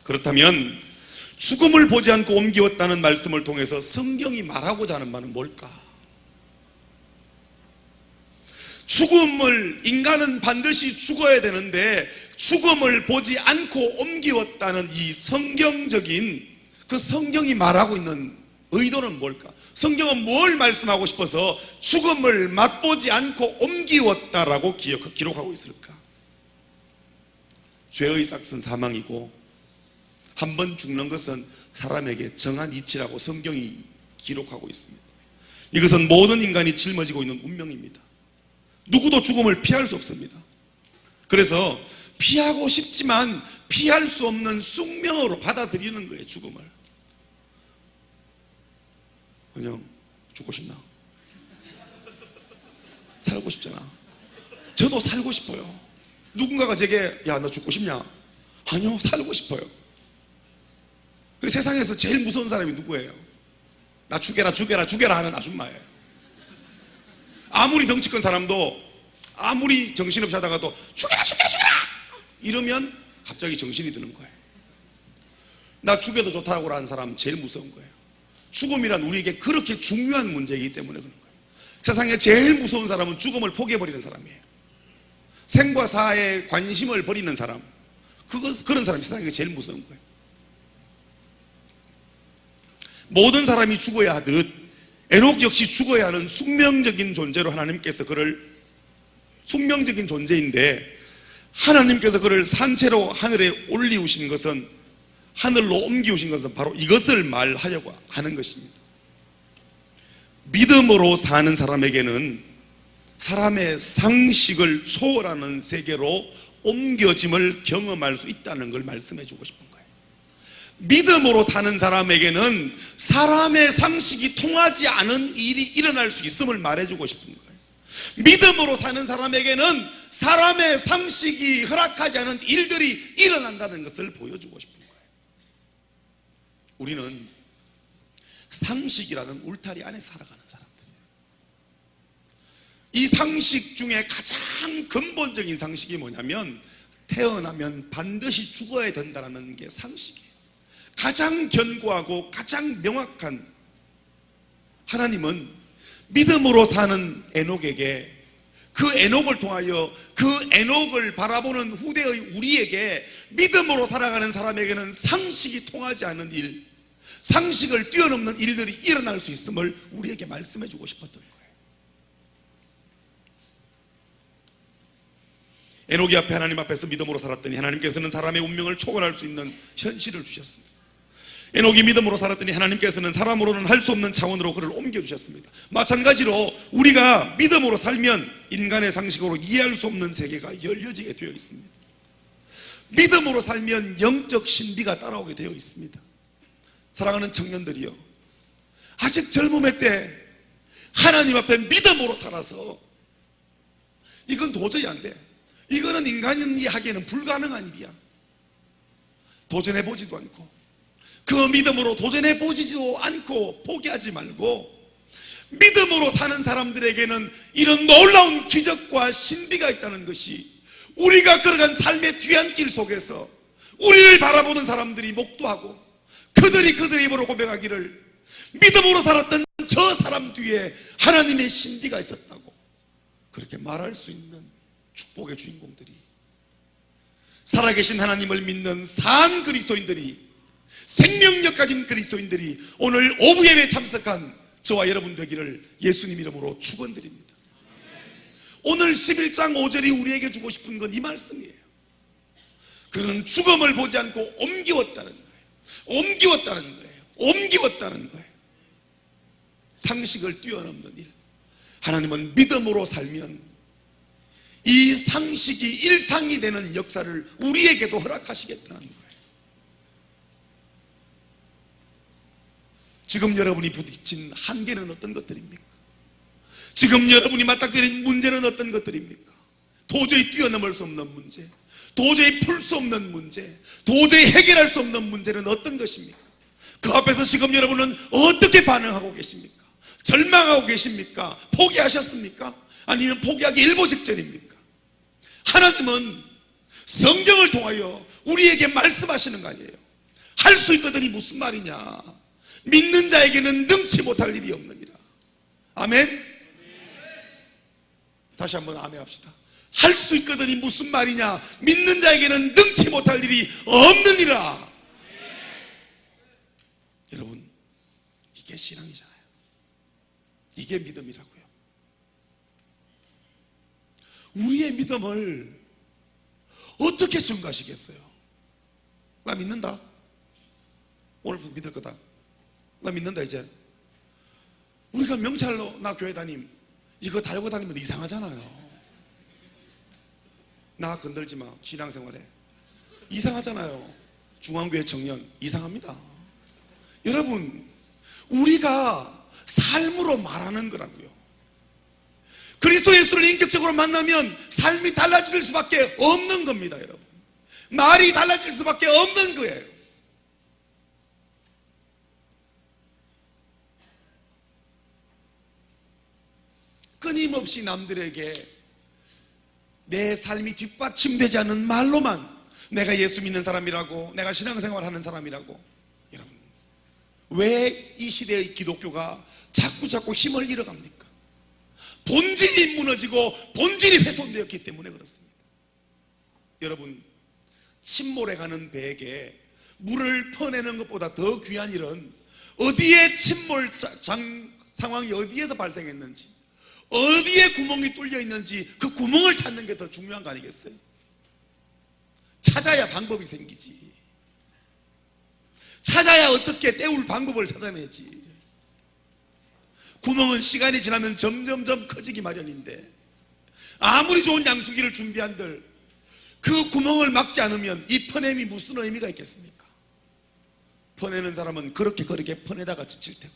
그렇다면 죽음을 보지 않고 옮기었다는 말씀을 통해서 성경이 말하고자 하는 바는 뭘까? 죽음을, 인간은 반드시 죽어야 되는데 죽음을 보지 않고 옮기었다는 이 성경적인 그 성경이 말하고 있는 의도는 뭘까? 성경은 뭘 말씀하고 싶어서 죽음을 맛보지 않고 옮기었다라고 기록하고 있을까? 죄의 삭은 사망이고 한 번 죽는 것은 사람에게 정한 이치라고 성경이 기록하고 있습니다. 이것은 모든 인간이 짊어지고 있는 운명입니다. 누구도 죽음을 피할 수 없습니다. 그래서 피하고 싶지만 피할 수 없는 숙명으로 받아들이는 거예요, 죽음을. 그냥 죽고 싶나? 살고 싶잖아. 저도 살고 싶어요. 누군가가 제게 야, 너 죽고 싶냐? 아니요, 살고 싶어요. 그 세상에서 제일 무서운 사람이 누구예요? 나 죽여라 죽여라 죽여라 하는 아줌마예요. 아무리 덩치 큰 사람도 아무리 정신없이 하다가도 죽여라 죽여라 죽여라 이러면 갑자기 정신이 드는 거예요. 나 죽여도 좋다고 하는 사람 제일 무서운 거예요. 죽음이란 우리에게 그렇게 중요한 문제이기 때문에 그런 거예요. 세상에 제일 무서운 사람은 죽음을 포기해버리는 사람이에요. 생과 사에 관심을 버리는 사람, 그런 사람이 세상에 제일 무서운 거예요. 모든 사람이 죽어야 하듯 에녹 역시 죽어야 하는 숙명적인 존재로 하나님께서 그를, 숙명적인 존재인데 하나님께서 그를 산채로 하늘에 올리우신 것은, 하늘로 옮기우신 것은 바로 이것을 말하려고 하는 것입니다. 믿음으로 사는 사람에게는 사람의 상식을 초월하는 세계로 옮겨짐을 경험할 수 있다는 걸 말씀해 주고 싶은 거예요. 믿음으로 사는 사람에게는 사람의 상식이 통하지 않은 일이 일어날 수 있음을 말해주고 싶은 거예요. 믿음으로 사는 사람에게는 사람의 상식이 허락하지 않은 일들이 일어난다는 것을 보여주고 싶은 거예요. 우리는 상식이라는 울타리 안에 살아가는 사람들이에요. 이 상식 중에 가장 근본적인 상식이 뭐냐면 태어나면 반드시 죽어야 된다는 게 상식이에요. 가장 견고하고 가장 명확한. 하나님은 믿음으로 사는 에녹에게, 그 에녹을 통하여 그 에녹을 바라보는 후대의 우리에게, 믿음으로 살아가는 사람에게는 상식이 통하지 않는 일, 상식을 뛰어넘는 일들이 일어날 수 있음을 우리에게 말씀해 주고 싶었던 거예요. 에녹이 앞에 하나님 앞에서 믿음으로 살았더니 하나님께서는 사람의 운명을 초월할 수 있는 현실을 주셨습니다. 에녹이 믿음으로 살았더니 하나님께서는 사람으로는 할 수 없는 차원으로 그를 옮겨주셨습니다. 마찬가지로 우리가 믿음으로 살면 인간의 상식으로 이해할 수 없는 세계가 열려지게 되어 있습니다. 믿음으로 살면 영적 신비가 따라오게 되어 있습니다. 사랑하는 청년들이요, 아직 젊음의 때 하나님 앞에 믿음으로 살아서 이건 도저히 안 돼. 이거는 인간이 하기에는 불가능한 일이야. 도전해보지도 않고 그 믿음으로 도전해보지도 않고 포기하지 말고 믿음으로 사는 사람들에게는 이런 놀라운 기적과 신비가 있다는 것이 우리가 걸어간 삶의 뒤안길 속에서 우리를 바라보는 사람들이 목도하고 그들의 입으로 고백하기를 믿음으로 살았던 저 사람 뒤에 하나님의 신비가 있었다고 그렇게 말할 수 있는 축복의 주인공들이, 살아계신 하나님을 믿는 산 그리스도인들이, 생명력 가진 그리스도인들이 오늘 오후 예배에 참석한 저와 여러분 되기를 예수님 이름으로 축원드립니다. 오늘 11장 5절이 우리에게 주고 싶은 건 이 말씀이에요. 그는 죽음을 보지 않고 옮기웠다는 거예요. 옮기웠다는 거예요. 상식을 뛰어넘는 일. 하나님은 믿음으로 살면 이 상식이 일상이 되는 역사를 우리에게도 허락하시겠다는 거예요. 지금 여러분이 부딪힌 한계는 어떤 것들입니까? 지금 여러분이 맞닥뜨린 문제는 어떤 것들입니까? 도저히 뛰어넘을 수 없는 문제, 도저히 풀 수 없는 문제, 도저히 해결할 수 없는 문제는 어떤 것입니까? 그 앞에서 지금 여러분은 어떻게 반응하고 계십니까? 절망하고 계십니까? 포기하셨습니까? 아니면 포기하기 일보 직전입니까? 하나님은 성경을 통하여 우리에게 말씀하시는 거 아니에요. 할 수 있거든이 무슨 말이냐? 믿는 자에게는 능치 못할 일이 없느니라. 아멘? 다시 한번 아멘 합시다. 할 수 있거든이 무슨 말이냐? 믿는 자에게는 능치 못할 일이 없느니라. 여러분, 이게 신앙이잖아요. 이게 믿음이라고요. 우리의 믿음을 어떻게 증가하시겠어요? 나 믿는다. 오늘부터 믿을 거다. 나 믿는다. 이제 우리가 명찰로 나 교회 다님 이거 달고 다니면 이상하잖아요. 나 건들지 마. 신앙생활에 이상하잖아요. 중앙교회 청년 이상합니다. 여러분, 우리가 삶으로 말하는 거라고요. 그리스도 예수를 인격적으로 만나면 삶이 달라질 수밖에 없는 겁니다. 여러분, 말이 달라질 수밖에 없는 거예요. 끊임없이 남들에게 내 삶이 뒷받침되지 않는 말로만 내가 예수 믿는 사람이라고, 내가 신앙생활 하는 사람이라고. 여러분, 왜 이 시대의 기독교가 자꾸 힘을 잃어갑니까? 본질이 무너지고 본질이 훼손되었기 때문에 그렇습니다. 여러분, 침몰해 가는 배에게 물을 퍼내는 것보다 더 귀한 일은 어디에 침몰 상황이 어디에서 발생했는지, 어디에 구멍이 뚫려 있는지 그 구멍을 찾는 게 더 중요한 거 아니겠어요? 찾아야 방법이 생기지. 찾아야 어떻게 때울 방법을 찾아내지. 구멍은 시간이 지나면 점점점 커지기 마련인데 아무리 좋은 양수기를 준비한들 그 구멍을 막지 않으면 이 퍼냄이 무슨 의미가 있겠습니까? 퍼내는 사람은 그렇게 퍼내다가 지칠 테고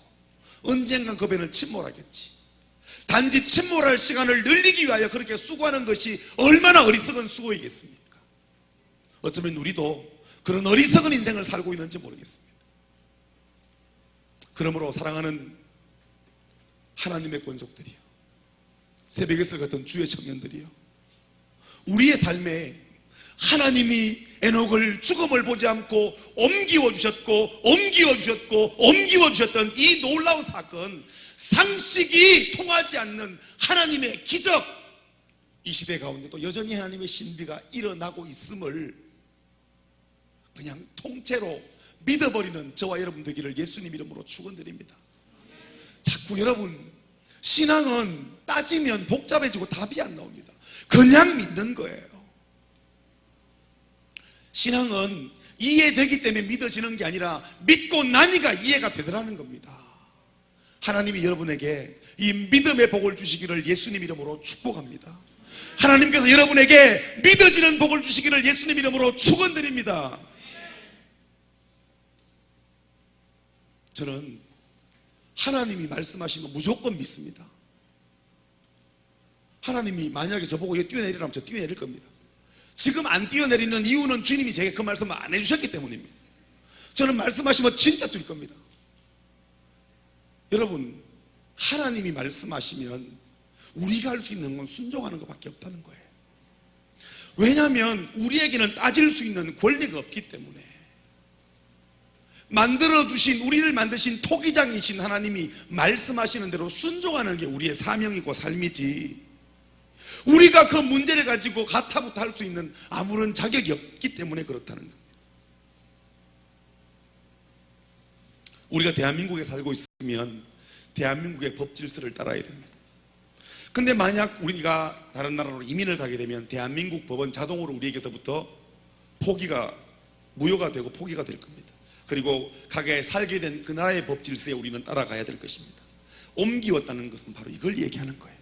언젠간 그 배는 침몰하겠지. 단지 침몰할 시간을 늘리기 위하여 그렇게 수고하는 것이 얼마나 어리석은 수고이겠습니까? 어쩌면 우리도 그런 어리석은 인생을 살고 있는지 모르겠습니다. 그러므로 사랑하는 하나님의 권속들이요, 새벽의 같은 주의 청년들이요, 우리의 삶에 하나님이 에녹을 죽음을 보지 않고 옮기워 주셨던 이 놀라운 사건, 상식이 통하지 않는 하나님의 기적, 이 시대 가운데도 여전히 하나님의 신비가 일어나고 있음을 그냥 통째로 믿어버리는 저와 여러분 되기를 예수님 이름으로 축원드립니다. 자꾸 여러분, 신앙은 따지면 복잡해지고 답이 안 나옵니다. 그냥 믿는 거예요. 신앙은 이해되기 때문에 믿어지는 게 아니라 믿고 나니까 이해가 되더라는 겁니다. 하나님이 여러분에게 이 믿음의 복을 주시기를 예수님 이름으로 축복합니다. 하나님께서 여러분에게 믿어지는 복을 주시기를 예수님 이름으로 축원드립니다. 저는 하나님이 말씀하시면 무조건 믿습니다. 하나님이 만약에 저보고 이거 뛰어내리라면 저 뛰어내릴 겁니다. 지금 안 뛰어내리는 이유는 주님이 제게 그 말씀을 안 해주셨기 때문입니다. 저는 말씀하시면 진짜 뛸 겁니다. 여러분, 하나님이 말씀하시면 우리가 할 수 있는 건 순종하는 것밖에 없다는 거예요. 왜냐하면 우리에게는 따질 수 있는 권리가 없기 때문에. 만들어두신, 우리를 만드신 토기장이신 하나님이 말씀하시는 대로 순종하는 게 우리의 사명이고 삶이지, 우리가 그 문제를 가지고 가타부타 할 수 있는 아무런 자격이 없기 때문에 그렇다는 겁니다. 우리가 대한민국에 살고 있으면 대한민국의 법 질서를 따라야 됩니다. 근데 만약 우리가 다른 나라로 이민을 가게 되면 대한민국 법은 자동으로 우리에게서부터 포기가, 무효가 되고 포기가 될 겁니다. 그리고 가게 살게 된 그 나라의 법 질서에 우리는 따라가야 될 것입니다. 옮기웠다는 것은 바로 이걸 얘기하는 거예요.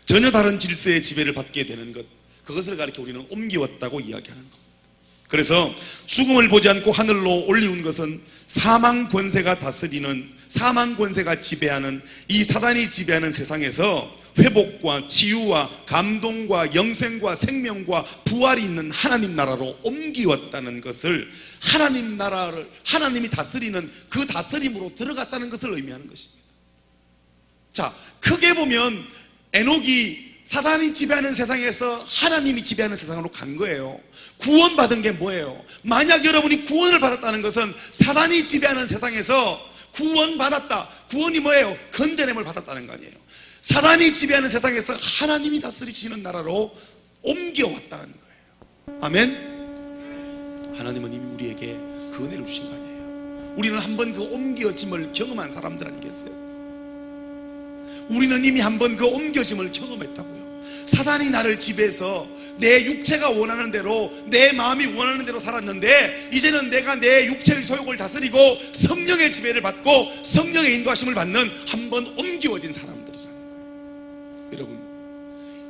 전혀 다른 질서의 지배를 받게 되는 것, 그것을 가리켜 우리는 옮기웠다고 이야기하는 겁니다. 그래서 죽음을 보지 않고 하늘로 올리운 것은 사망 권세가 다스리는, 사망 권세가 지배하는, 이 사단이 지배하는 세상에서 회복과 치유와 감동과 영생과 생명과 부활이 있는 하나님 나라로 옮기웠다는 것을, 하나님 나라를 하나님이 다스리는 그 다스림으로 들어갔다는 것을 의미하는 것입니다. 자, 크게 보면 에녹이 사단이 지배하는 세상에서 하나님이 지배하는 세상으로 간 거예요. 구원받은 게 뭐예요? 만약 여러분이 구원을 받았다는 것은 사단이 지배하는 세상에서 구원받았다. 구원이 뭐예요? 건져냄을 받았다는 거 아니에요. 사단이 지배하는 세상에서 하나님이 다스리시는 나라로 옮겨왔다는 거예요. 아멘? 하나님은 이미 우리에게 그 은혜를 주신 거 아니에요. 우리는 한번 그 옮겨짐을 경험한 사람들 아니겠어요? 우리는 이미 한번 그 옮겨짐을 경험했다고요. 사단이 나를 지배해서 내 육체가 원하는 대로, 내 마음이 원하는 대로 살았는데, 이제는 내가 내 육체의 소욕을 다스리고 성령의 지배를 받고 성령의 인도하심을 받는 한번 옮겨진 사람들이라는 거예요. 여러분,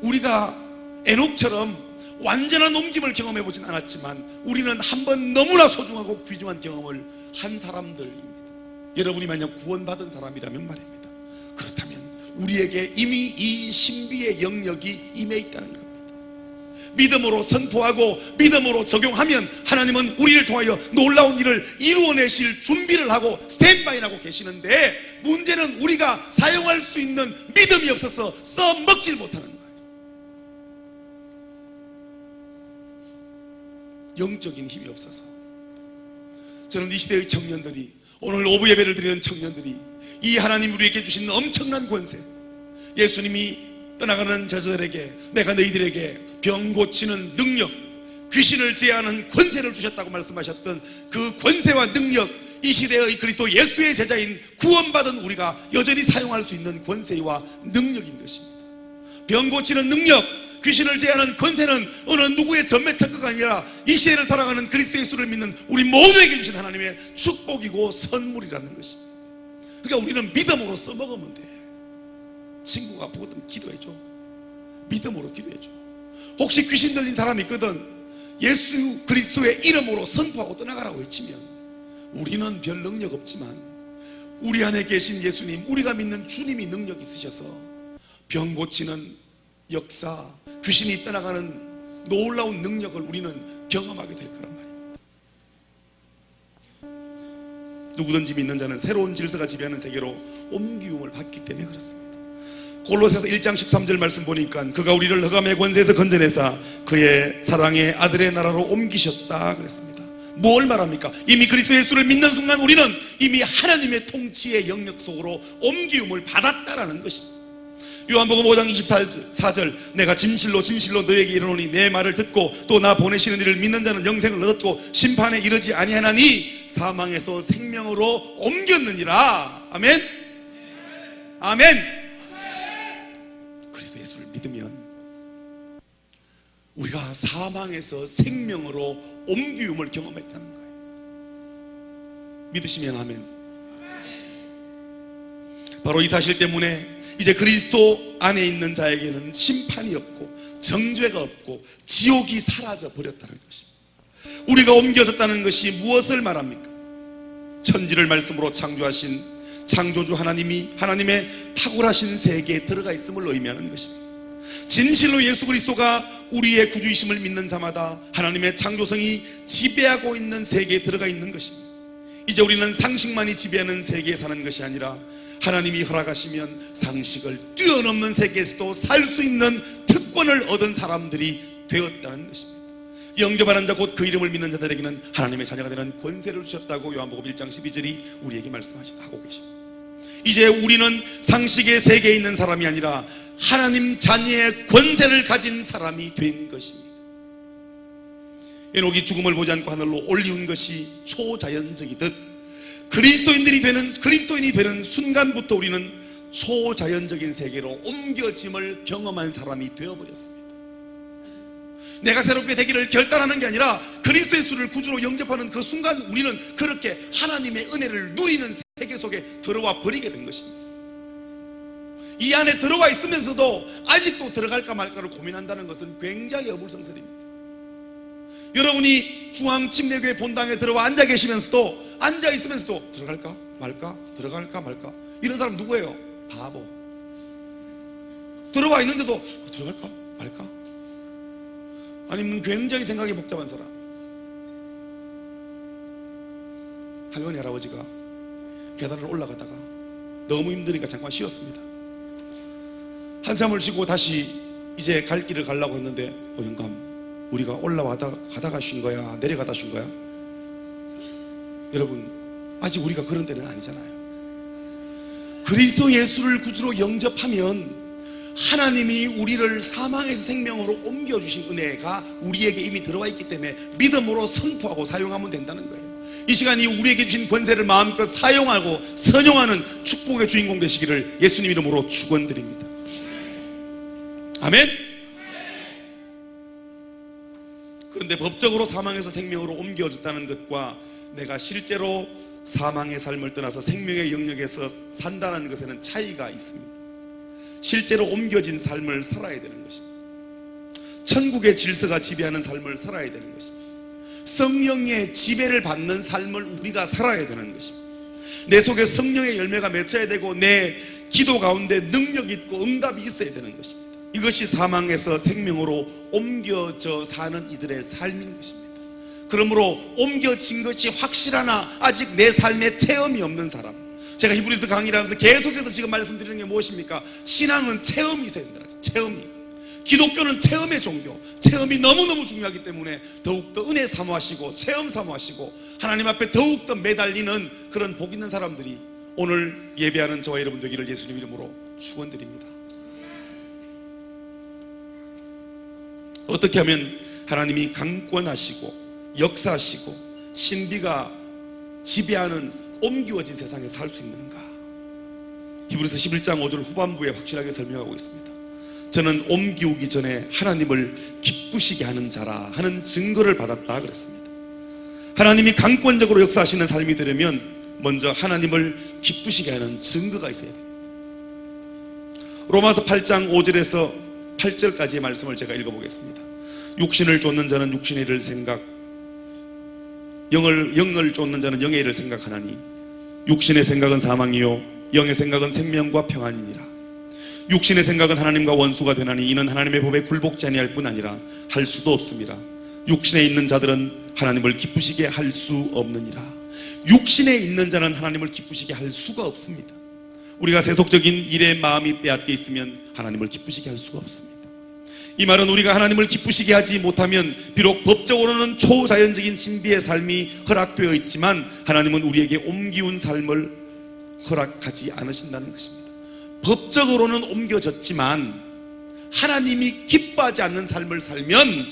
우리가 에녹처럼 완전한 옮김을 경험해보진 않았지만 우리는 한번 너무나 소중하고 귀중한 경험을 한 사람들입니다. 여러분이 만약 구원받은 사람이라면 말입니다. 그렇다면 우리에게 이미 이 신비의 영역이 임해 있다는 겁니다. 믿음으로 선포하고 믿음으로 적용하면 하나님은 우리를 통하여 놀라운 일을 이루어내실 준비를 하고 스탠바이하고 계시는데, 문제는 우리가 사용할 수 있는 믿음이 없어서 써먹질 못하는 거예요. 영적인 힘이 없어서. 저는 이 시대의 청년들이, 오늘 오부 예배를 드리는 청년들이 이 하나님 우리에게 주신 엄청난 권세, 예수님이 떠나가는 제자들에게 내가 너희들에게 병 고치는 능력, 귀신을 제하는 권세를 주셨다고 말씀하셨던 그 권세와 능력, 이 시대의 그리스도 예수의 제자인 구원받은 우리가 여전히 사용할 수 있는 권세와 능력인 것입니다. 병 고치는 능력, 귀신을 제하는 권세는 어느 누구의 전매 특허가 아니라 이 시대를 살아가는 그리스도 예수를 믿는 우리 모두에게 주신 하나님의 축복이고 선물이라는 것입니다. 그러니까 우리는 믿음으로 써먹으면 돼. 친구가 보거든 기도해줘. 믿음으로 기도해줘. 혹시 귀신 들린 사람이 있거든, 예수 그리스도의 이름으로 선포하고 떠나가라고 외치면, 우리는 별 능력 없지만 우리 안에 계신 예수님, 우리가 믿는 주님이 능력 있으셔서 병 고치는 역사, 귀신이 떠나가는 놀라운 능력을 우리는 경험하게 될 거란 말이에요. 누구든지 믿는 자는 새로운 질서가 지배하는 세계로 옮기움을 받기 때문에 그렇습니다. 골로새서 1장 13절 말씀 보니까 그가 우리를 흑암의 권세에서 건져내사 그의 사랑의 아들의 나라로 옮기셨다 그랬습니다. 뭘 말합니까? 이미 그리스도 예수를 믿는 순간 우리는 이미 하나님의 통치의 영역 속으로 옮기움을 받았다라는 것입니다. 요한복음 5장 24절 내가 진실로 진실로 너에게 이르노니 내 말을 듣고 또 나 보내시는 이를 믿는 자는 영생을 얻었고 심판에 이르지 아니하나니 사망에서 생명으로 옮겼느니라. 아멘. 아멘. 그리스도 예수를 믿으면 우리가 사망에서 생명으로 옮기움을 경험했다는 거예요. 믿으시면 아멘. 바로 이 사실 때문에 이제 그리스도 안에 있는 자에게는 심판이 없고 정죄가 없고 지옥이 사라져 버렸다는 것입니다. 우리가 옮겨졌다는 것이 무엇을 말합니까? 천지를 말씀으로 창조하신 창조주 하나님이 하나님의 탁월하신 세계에 들어가 있음을 의미하는 것입니다. 진실로 예수 그리스도가 우리의 구주이심을 믿는 자마다 하나님의 창조성이 지배하고 있는 세계에 들어가 있는 것입니다. 이제 우리는 상식만이 지배하는 세계에 사는 것이 아니라 하나님이 허락하시면 상식을 뛰어넘는 세계에서도 살 수 있는 특권을 얻은 사람들이 되었다는 것입니다. 영접하는 자 곧 그 이름을 믿는 자들에게는 하나님의 자녀가 되는 권세를 주셨다고 요한복음 1장 12절이 우리에게 말씀하고 계십니다. 이제 우리는 상식의 세계에 있는 사람이 아니라 하나님 자녀의 권세를 가진 사람이 된 것입니다. 에녹이 죽음을 보지 않고 하늘로 올리운 것이 초자연적이듯 그리스도인이 되는 순간부터 우리는 초자연적인 세계로 옮겨짐을 경험한 사람이 되어버렸습니다. 내가 새롭게 되기를 결단하는 게 아니라 그리스도 예수를 구주로 영접하는 그 순간 우리는 그렇게 하나님의 은혜를 누리는 세계 속에 들어와 버리게 된 것입니다. 이 안에 들어와 있으면서도 아직도 들어갈까 말까를 고민한다는 것은 굉장히 어불성설입니다. 여러분이 중앙침례교회 본당에 들어와 앉아 계시면서도 앉아 있으면서도 들어갈까 말까 들어갈까 말까 이런 사람 누구예요? 바보. 들어와 있는데도 들어갈까 말까? 아니면 굉장히 생각이 복잡한 사람. 할머니 할아버지가 계단을 올라가다가 너무 힘드니까 잠깐 쉬었습니다. 한참을 쉬고 다시 이제 갈 길을 가려고 했는데 영감 우리가 가다가 쉰 거야 내려가다 쉰 거야? 여러분 아직 우리가 그런 데는 아니잖아요. 그리스도 예수를 구주로 영접하면 하나님이 우리를 사망에서 생명으로 옮겨주신 은혜가 우리에게 이미 들어와 있기 때문에 믿음으로 선포하고 사용하면 된다는 거예요. 이 시간이 우리에게 주신 권세를 마음껏 사용하고 선용하는 축복의 주인공 되시기를 예수님 이름으로 축원드립니다. 아멘. 그런데 법적으로 사망에서 생명으로 옮겨졌다는 것과 내가 실제로 사망의 삶을 떠나서 생명의 영역에서 산다는 것에는 차이가 있습니다. 실제로 옮겨진 삶을 살아야 되는 것입니다. 천국의 질서가 지배하는 삶을 살아야 되는 것입니다. 성령의 지배를 받는 삶을 우리가 살아야 되는 것입니다. 내 속에 성령의 열매가 맺혀야 되고 내 기도 가운데 능력이 있고 응답이 있어야 되는 것입니다. 이것이 사망에서 생명으로 옮겨져 사는 이들의 삶인 것입니다. 그러므로 옮겨진 것이 확실하나 아직 내 삶에 체험이 없는 사람, 제가 히브리서 강의를 하면서 계속해서 지금 말씀드리는 게 무엇입니까? 신앙은 체험이 있어야 된다. 체험이. 기독교는 체험의 종교, 체험이 너무너무 중요하기 때문에 더욱더 은혜 사모하시고 체험 사모하시고 하나님 앞에 더욱더 매달리는 그런 복 있는 사람들이 오늘 예배하는 저와 여러분 되기를 예수님 이름으로 축원드립니다. 어떻게 하면 하나님이 강권하시고 역사하시고 신비가 지배하는 옮겨진 세상에 살 수 있는가? 히브리서 11장 5절 후반부에 확실하게 설명하고 있습니다. 저는 옮기우기 전에 하나님을 기쁘시게 하는 자라 하는 증거를 받았다 그랬습니다. 하나님이 강권적으로 역사하시는 삶이 되려면 먼저 하나님을 기쁘시게 하는 증거가 있어야 됩니다. 로마서 8장 5절에서 8절까지의 말씀을 제가 읽어보겠습니다. 육신을 쫓는 자는 육신의 일을 생각, 영을 쫓는 자는 영의 일을 생각하나니 육신의 생각은 사망이요 영의 생각은 생명과 평안이니라. 육신의 생각은 하나님과 원수가 되나니 이는 하나님의 법에 굴복지 아니할 뿐 아니라 할 수도 없습니다. 육신에 있는 자들은 하나님을 기쁘시게 할 수 없느니라. 육신에 있는 자는 하나님을 기쁘시게 할 수가 없습니다. 우리가 세속적인 일에 마음이 빼앗겨 있으면 하나님을 기쁘시게 할 수가 없습니다. 이 말은 우리가 하나님을 기쁘시게 하지 못하면 비록 법적으로는 초자연적인 신비의 삶이 허락되어 있지만 하나님은 우리에게 옮기운 삶을 허락하지 않으신다는 것입니다. 법적으로는 옮겨졌지만 하나님이 기뻐하지 않는 삶을 살면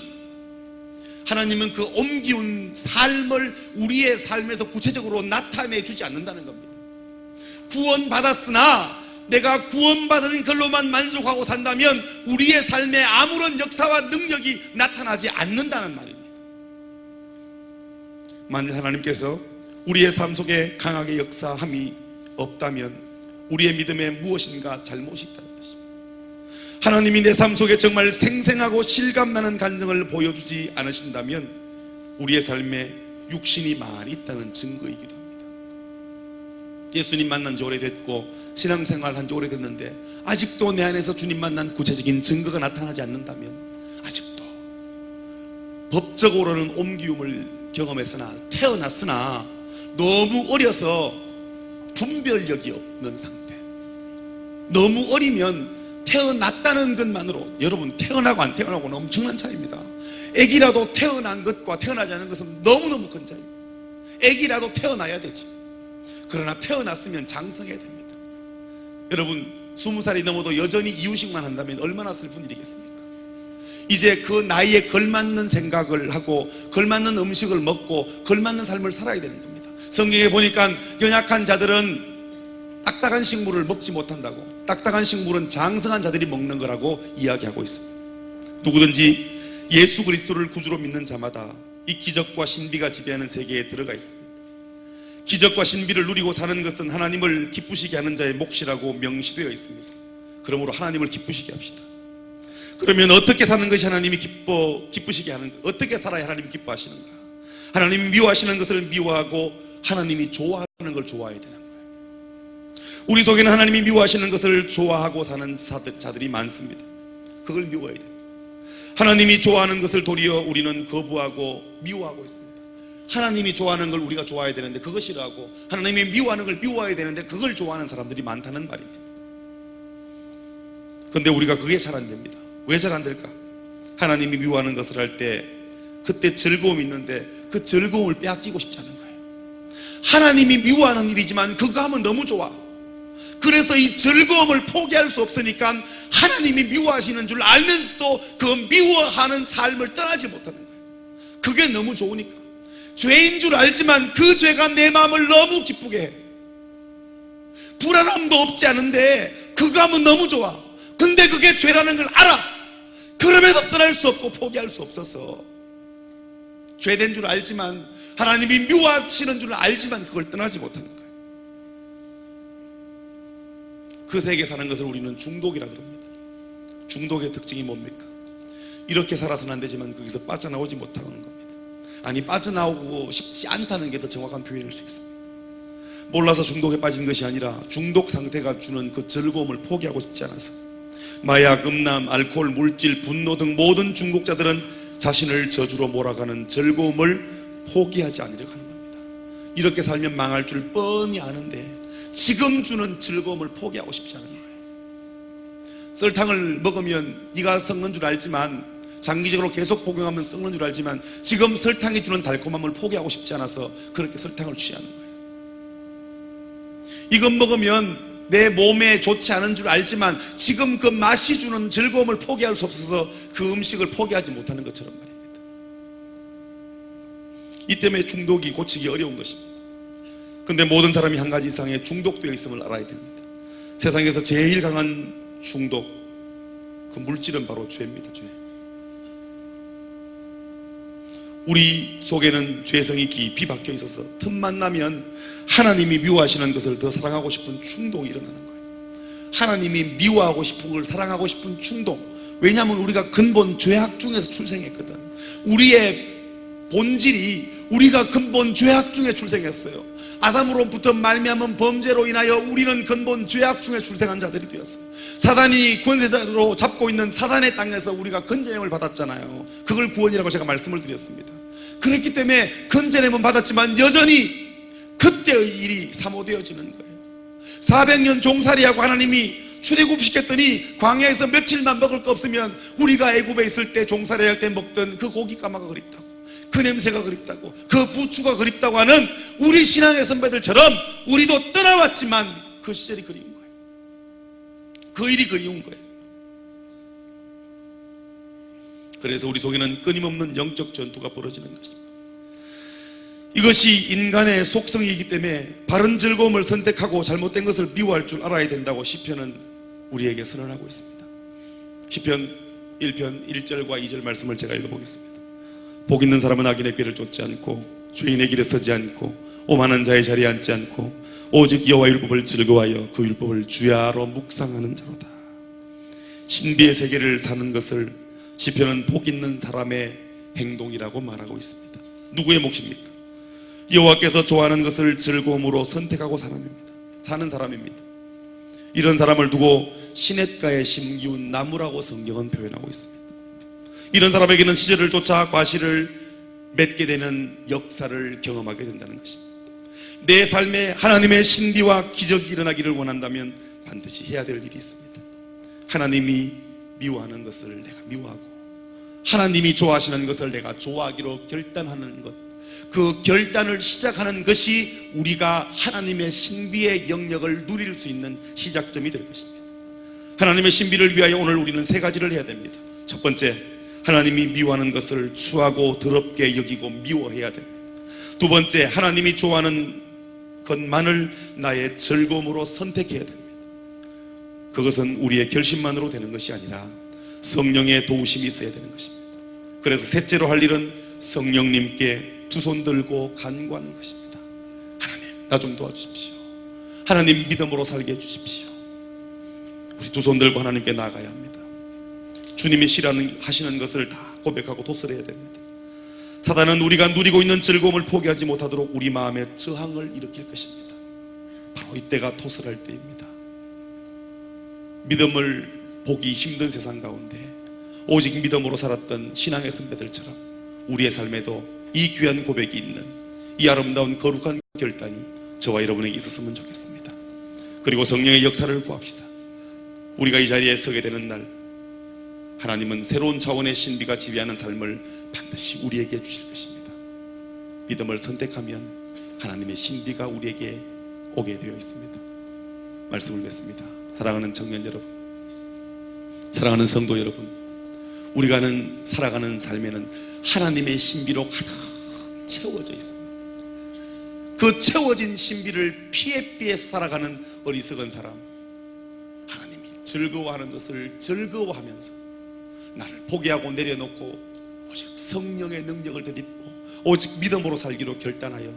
하나님은 그 옮기운 삶을 우리의 삶에서 구체적으로 나타내 주지 않는다는 겁니다. 구원받았으나 내가 구원받은 걸로만 만족하고 산다면 우리의 삶에 아무런 역사와 능력이 나타나지 않는다는 말입니다. 만일 하나님께서 우리의 삶 속에 강하게 역사함이 없다면 우리의 믿음에 무엇인가 잘못이 있다는 것입니다. 하나님이 내 삶 속에 정말 생생하고 실감나는 간증을 보여주지 않으신다면 우리의 삶에 육신이 많이 있다는 증거이기도 합니다. 예수님 만난 지 오래됐고 신앙생활 한 지 오래됐는데 아직도 내 안에서 주님 만난 구체적인 증거가 나타나지 않는다면, 아직도 법적으로는 옮기움을 경험했으나 태어났으나 너무 어려서 분별력이 없는 상태. 너무 어리면 태어났다는 것만으로, 여러분 태어나고 안 태어나고는 엄청난 차이입니다. 아기라도 태어난 것과 태어나지 않은 것은 너무너무 큰 차이입니다. 아기라도 태어나야 되지. 그러나 태어났으면 장성해야 됩니다. 여러분 20살이 넘어도 여전히 이유식만 한다면 얼마나 슬픈 일이겠습니까? 이제 그 나이에 걸맞는 생각을 하고 걸맞는 음식을 먹고 걸맞는 삶을 살아야 되는 겁니다. 성경에 보니까 연약한 자들은 딱딱한 식물을 먹지 못한다고, 딱딱한 식물은 장성한 자들이 먹는 거라고 이야기하고 있습니다. 누구든지 예수 그리스도를 구주로 믿는 자마다 이 기적과 신비가 지배하는 세계에 들어가 있습니다. 기적과 신비를 누리고 사는 것은 하나님을 기쁘시게 하는 자의 몫이라고 명시되어 있습니다. 그러므로 하나님을 기쁘시게 합시다. 그러면 어떻게 사는 것이 하나님이 기쁘시게 하는가? 어떻게 살아야 하나님이 기뻐하시는가? 하나님이 미워하시는 것을 미워하고 하나님이 좋아하는 걸 좋아해야 되는 거예요. 우리 속에는 하나님이 미워하시는 것을 좋아하고 사는 자들이 많습니다. 그걸 미워해야 됩니다. 하나님이 좋아하는 것을 도리어 우리는 거부하고 미워하고 있습니다. 하나님이 좋아하는 걸 우리가 좋아해야 되는데 그거 싫어하고, 하나님이 미워하는 걸 미워해야 되는데 그걸 좋아하는 사람들이 많다는 말입니다. 그런데 우리가 그게 잘 안 됩니다. 왜 잘 안 될까? 하나님이 미워하는 것을 할 때 그때 즐거움이 있는데 그 즐거움을 빼앗기고 싶지 않은 거예요. 하나님이 미워하는 일이지만 그거 하면 너무 좋아. 그래서 이 즐거움을 포기할 수 없으니까 하나님이 미워하시는 줄 알면서도 그 미워하는 삶을 떠나지 못하는 거예요. 그게 너무 좋으니까. 죄인 줄 알지만 그 죄가 내 마음을 너무 기쁘게 해. 불안함도 없지 않은데 그거 하면 너무 좋아. 근데 그게 죄라는 걸 알아. 그럼에도 떠날 수 없고 포기할 수 없어서 죄된 줄 알지만, 하나님이 미워하시는 줄 알지만 그걸 떠나지 못하는 거예요. 그 세계에 사는 것을 우리는 중독이라 그럽니다. 중독의 특징이 뭡니까? 이렇게 살아서는 안 되지만 거기서 빠져나오지 못하는 겁니다. 아니, 빠져나오고 싶지 않다는 게 더 정확한 표현일 수 있습니다. 몰라서 중독에 빠진 것이 아니라 중독 상태가 주는 그 즐거움을 포기하고 싶지 않아서. 마약, 음란, 알코올, 물질, 분노 등 모든 중독자들은 자신을 저주로 몰아가는 즐거움을 포기하지 않으려고 하는 겁니다. 이렇게 살면 망할 줄 뻔히 아는데 지금 주는 즐거움을 포기하고 싶지 않은 거예요. 설탕을 먹으면 네가 썩는 줄 알지만, 장기적으로 계속 복용하면 썩는 줄 알지만 지금 설탕이 주는 달콤함을 포기하고 싶지 않아서 그렇게 설탕을 취하는 거예요. 이것 먹으면 내 몸에 좋지 않은 줄 알지만 지금 그 맛이 주는 즐거움을 포기할 수 없어서 그 음식을 포기하지 못하는 것처럼 말입니다. 이 때문에 중독이 고치기 어려운 것입니다. 그런데 모든 사람이 한 가지 이상의 중독되어 있음을 알아야 됩니다. 세상에서 제일 강한 중독, 그 물질은 바로 죄입니다. 죄. 우리 속에는 죄성이 깊이 박혀 있어서 틈만 나면 하나님이 미워하시는 것을 더 사랑하고 싶은 충동이 일어나는 거예요. 하나님이 미워하고 싶은 걸 사랑하고 싶은 충동. 왜냐하면 우리가 근본 죄악 중에서 출생했거든. 우리의 본질이 우리가 근본 죄악 중에 출생했어요. 아담으로부터 말미암은 범죄로 인하여 우리는 근본 죄악 중에 출생한 자들이 되었어요. 사단이 권세자로 잡고 있는 사단의 땅에서 우리가 건전함을 받았잖아요. 그걸 구원이라고 제가 말씀을 드렸습니다. 그렇기 때문에 건전함은 받았지만 여전히 그때의 일이 사모되어지는 거예요. 400년 종살이하고 하나님이 출애굽시켰더니 광야에서 며칠만 먹을 거 없으면 우리가 애굽에 있을 때 종살이 할 때 먹던 그 고기 까마가 그립다고, 그 냄새가 그립다고, 그 부추가 그립다고 하는 우리 신앙의 선배들처럼 우리도 떠나왔지만 그 시절이 그리운 거예요. 그 일이 그리운 거예요. 그래서 우리 속에는 끊임없는 영적 전투가 벌어지는 것입니다. 이것이 인간의 속성이기 때문에 바른 즐거움을 선택하고 잘못된 것을 미워할 줄 알아야 된다고 시편은 우리에게 선언하고 있습니다. 시편 1편 1절과 2절 말씀을 제가 읽어보겠습니다. 복 있는 사람은 악인의 꾀를 쫓지 않고 죄인의 길에 서지 않고 오만한 자의 자리에 앉지 않고 오직 여호와 율법을 즐거워하여 그 율법을 주야로 묵상하는 자로다. 신비의 세계를 사는 것을 시편은 복 있는 사람의 행동이라고 말하고 있습니다. 누구의 몫입니까? 여호와께서 좋아하는 것을 즐거움으로 선택하고 살아냅니다. 사는 사람입니다. 이런 사람을 두고 시냇가에 심기운 나무라고 성경은 표현하고 있습니다. 이런 사람에게는 시절을 쫓아 과실을 맺게 되는 역사를 경험하게 된다는 것입니다. 내 삶에 하나님의 신비와 기적이 일어나기를 원한다면 반드시 해야 될 일이 있습니다. 하나님이 미워하는 것을 내가 미워하고 하나님이 좋아하시는 것을 내가 좋아하기로 결단하는 것, 그 결단을 시작하는 것이 우리가 하나님의 신비의 영역을 누릴 수 있는 시작점이 될 것입니다. 하나님의 신비를 위하여 오늘 우리는 세 가지를 해야 됩니다. 첫 번째, 하나님이 미워하는 것을 추하고 더럽게 여기고 미워해야 됩니다. 두 번째, 하나님이 좋아하는 것만을 나의 즐거움으로 선택해야 됩니다. 그것은 우리의 결심만으로 되는 것이 아니라 성령의 도우심이 있어야 되는 것입니다. 그래서 셋째로 할 일은 성령님께 두 손 들고 간구하는 것입니다. 하나님, 나 좀 도와주십시오. 하나님, 믿음으로 살게 해주십시오. 우리 두 손 들고 하나님께 나아가야 합니다. 주님이 싫어하시는 것을 다 고백하고 도설해야 됩니다. 사단은 우리가 누리고 있는 즐거움을 포기하지 못하도록 우리 마음에 저항을 일으킬 것입니다. 바로 이때가 도설할 때입니다. 믿음을 보기 힘든 세상 가운데 오직 믿음으로 살았던 신앙의 선배들처럼 우리의 삶에도 이 귀한 고백이 있는 이 아름다운 거룩한 결단이 저와 여러분에게 있었으면 좋겠습니다. 그리고 성령의 역사를 구합시다. 우리가 이 자리에 서게 되는 날 하나님은 새로운 차원의 신비가 지배하는 삶을 반드시 우리에게 주실 것입니다. 믿음을 선택하면 하나님의 신비가 우리에게 오게 되어 있습니다. 말씀을 맺습니다. 사랑하는 청년 여러분, 사랑하는 성도 여러분, 우리가 살아가는 삶에는 하나님의 신비로 가득 채워져 있습니다. 그 채워진 신비를 피해 살아가는 어리석은 사람, 하나님이 즐거워하는 것을 즐거워하면서 나를 포기하고 내려놓고 오직 성령의 능력을 되짚고 오직 믿음으로 살기로 결단하여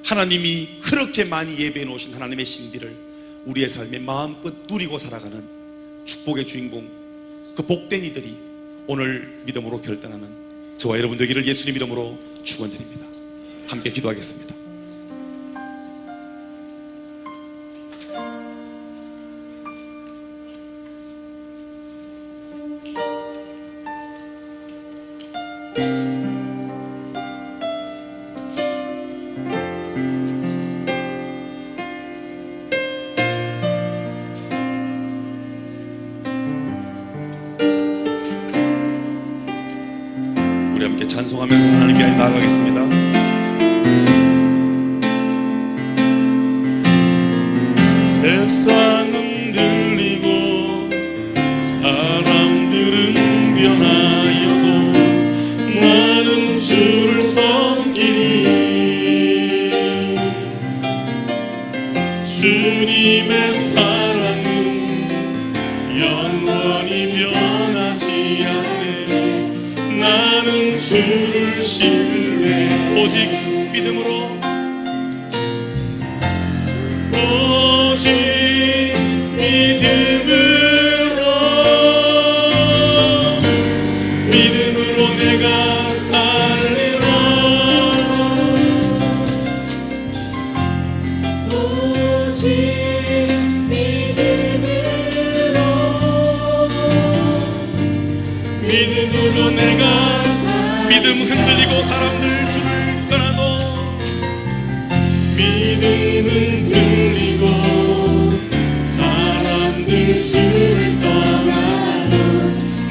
하나님이 그렇게 많이 예배해 놓으신 하나님의 신비를 우리의 삶에 마음껏 누리고 살아가는 축복의 주인공, 그 복된 이들이 오늘 믿음으로 결단하는 저와 여러분 되기를 예수님 이름으로 축원드립니다. 함께 기도하겠습니다. 우리 함께 찬송하면서 하나님께 나아가겠습니다. 세상은 들리고 사람들은 변하여도 나는 주를 섬기리. 주님의 사랑은 영원히 변하지 않네. 나는 주를 신뢰 오직 믿음으로 오직 믿음으로 내가 살리라. 오직 믿음으로 내가 믿음 흔들리고 사람들 주를 떠나도 믿음은 들리고 사람들 주를 떠나도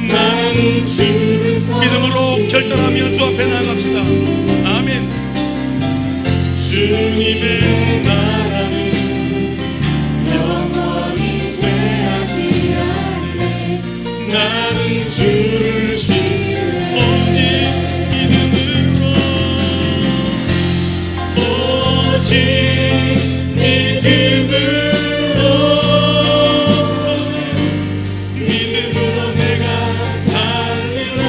나는 주를 믿음으로 결단하며 주 앞에 나아갑시다. 아멘. 주님의 나라는 영원히 쇠하지 않네. 나는 주를 신뢰 오직 믿음으로 오직 믿음으로 내가 살리라.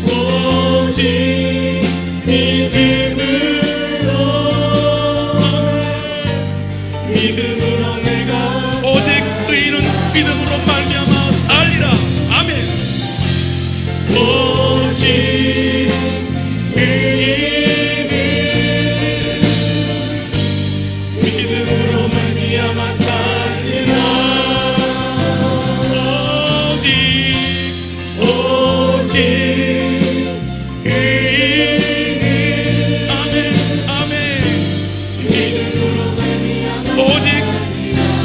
오직 믿음으로 내가 오직 의인은 믿음으로 말미암아 살리라. 아멘. 오직 의인은 믿음으로 말미암아 살리라. 오직 아멘 아멘. 믿음으로 오직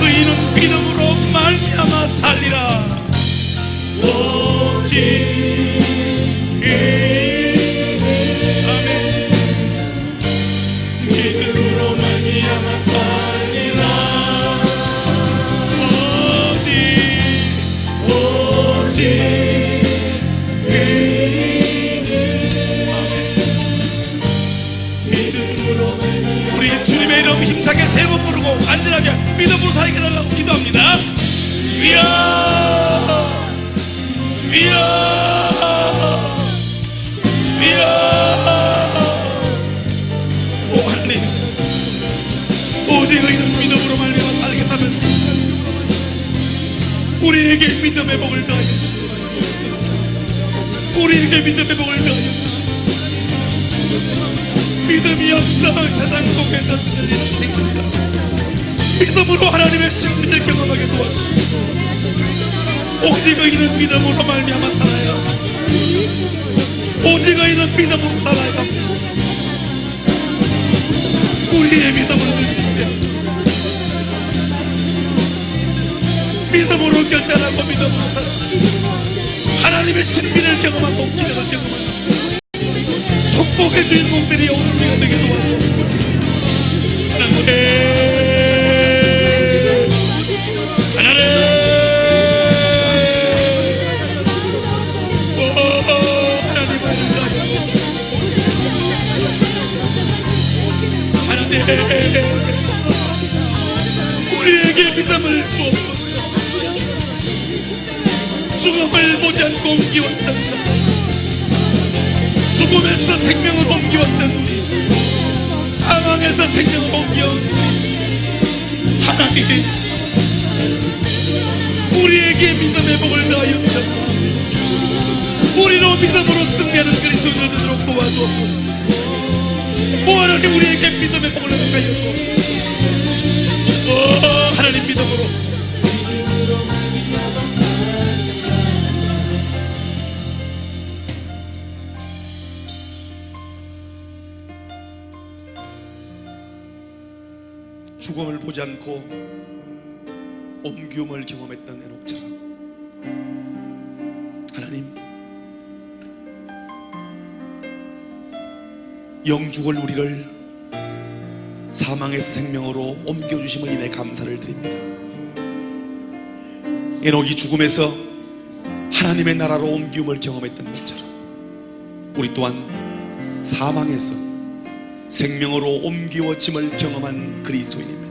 의인은 믿음으로 말미암아 살리라. 오직 아멘. 믿음으로 말미암아 살리라. 오직 우리 주님의 이름 힘차게 세 번 부르고 안전하게 믿음으로 살게 해달라고 기도합니다. 주여 주여 주여. 오 하나님, 오직 의인은 믿음으로 말미암아 살겠다면 우리에게 믿음의 복을 더하여 주시옵소서. 우리에게 믿음의 복을 더하여 주시옵소서. 믿음이 없어 세상 속에서 주들리는 생각과 믿음으로 하나님의 신비를 경험하게 도와주시옵소서. 오직 의인은 믿음으로 말미암아 살아야, 오직 의인은 믿음으로 살아야 합니다. 우리의 믿음을 드리세요. 믿음으로 결단하고 믿음으로 살아 하나님의 신비를 경험하고 기적을 경험하고 축복의 주인공들이 오늘 우리가 되게 도와주옵소서. 하나님 하나님 하나님 우리에게 믿음을 주옵소서. 죽음을 보지 않고 옮기왔던 죽음에서 생명을 옮기왔던 사망에서 생명을 옮겨온 하나님, 우리에게 믿음의 복을 더하여 주셔서 우리로 믿음으로 승리하는 그리스도인을 되도록 도와주옵소서. 오 하나님, 우리에게 믿음의 복을 더하여 주옵소서. 오 하나님, 믿음으로 죽음을 보지 않고 옮기움을 경험했던 에녹처럼 하나님, 영죽을 우리를 사망에서 생명으로 옮겨주심을 인해 감사를 드립니다. 에녹이 죽음에서 하나님의 나라로 옮기움을 경험했던 것처럼 우리 또한 사망에서 생명으로 옮기워짐을 경험한 그리스도인입니다.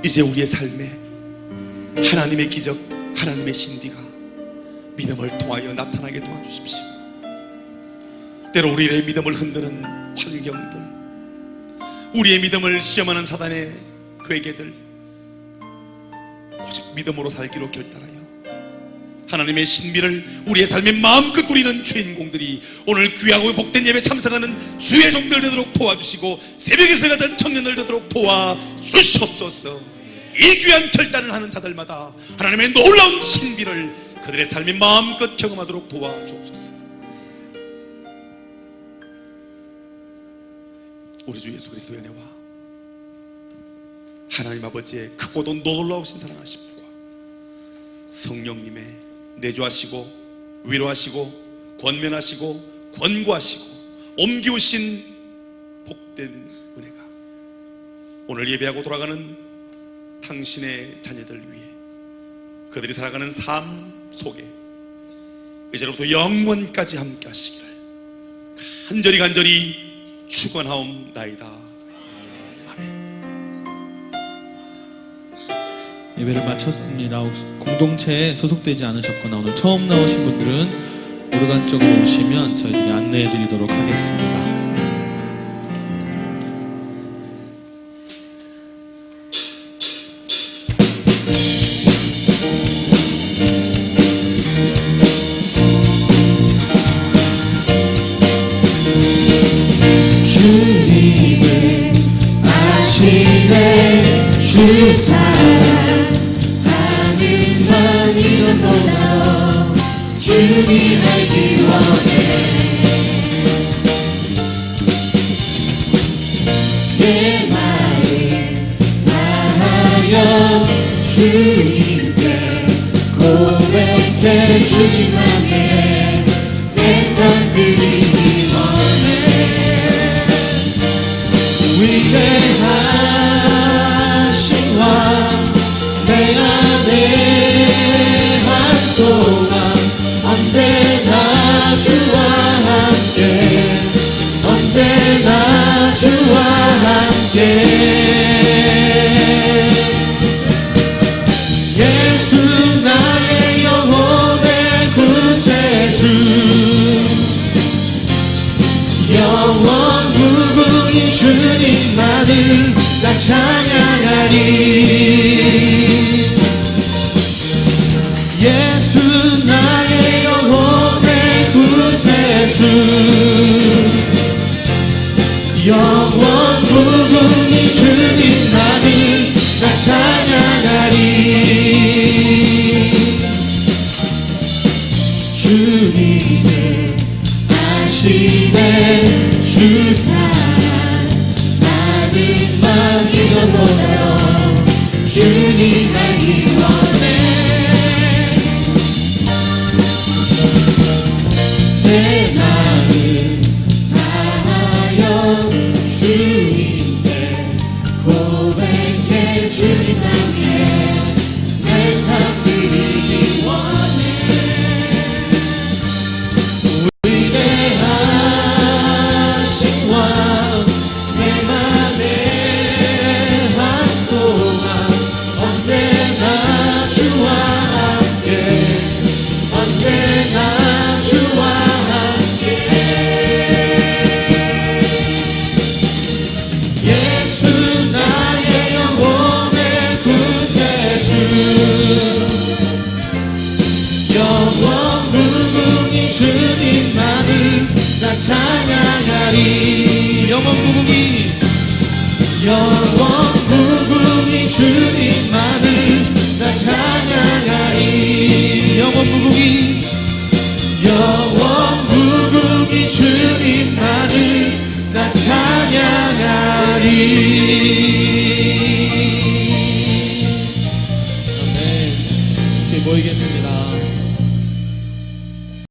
이제 우리의 삶에 하나님의 기적, 하나님의 신비가 믿음을 통하여 나타나게 도와주십시오. 때로 우리의 믿음을 흔드는 환경들, 우리의 믿음을 시험하는 사단의 괴계들, 오직 믿음으로 살기로 결단하여 하나님의 신비를 우리의 삶에 마음껏 누리는 주인공들이 오늘 귀하고 복된 예배 참석하는 주의 종들 되도록 도와주시고 새벽에서 가던 청년들 되도록 도와주시옵소서. 이 귀한 결단을 하는 자들마다 하나님의 놀라운 신비를 그들의 삶에 마음껏 경험하도록 도와주옵소서. 우리 주 예수 그리스도의 은혜와 하나님 아버지의 크고도 놀라우신 사랑하심 과 성령님의 내주하시고 위로하시고 권면하시고 권고하시고 옮기우신 복된 은혜가 오늘 예배하고 돌아가는 당신의 자녀들 위해 그들이 살아가는 삶 속에 이제로부터 영원까지 함께 하시기를 간절히 축원하옵나이다. 예배를 마쳤습니다. 공동체에 소속되지 않으셨거나 오늘 처음 나오신 분들은 오르간 쪽으로 오시면 저희들이 안내해 드리도록 하겠습니다. 주님을 아시네 주 사랑하는 이전보다 주님 알기 원해. 내 마음 다하여 주님께 고백해 주님만의 내 삶 드리기 원해. 위대하신 왕 내 안에 한 소망 언제나 주와 함께 언제나 주와 함께 예수 나의 영혼의 구세주 영원 무궁히 주님만을 나 찬양하리. 예수 나의 영혼의 구세주 영원 무궁히 주님만을 나 찬양하리. 주님은 아시네 주 사랑하는 마음 이전보다 주님 알기 원해. 내 마음 다하여 주님께 고백해 주님만의 내 삶 드리기 원해. 위대하신 왕 내 맘에 한 소망 언제나 주와 함께 언제나 주와 함께 예수 나의 영혼의 구세주 영원 무궁히 주님만을 나 찬양하리. 영원 무궁히 주님만을 나 찬양하리. 영원 무궁히 주님만을 나 찬양하리. 아멘. 저희 모이겠습니다.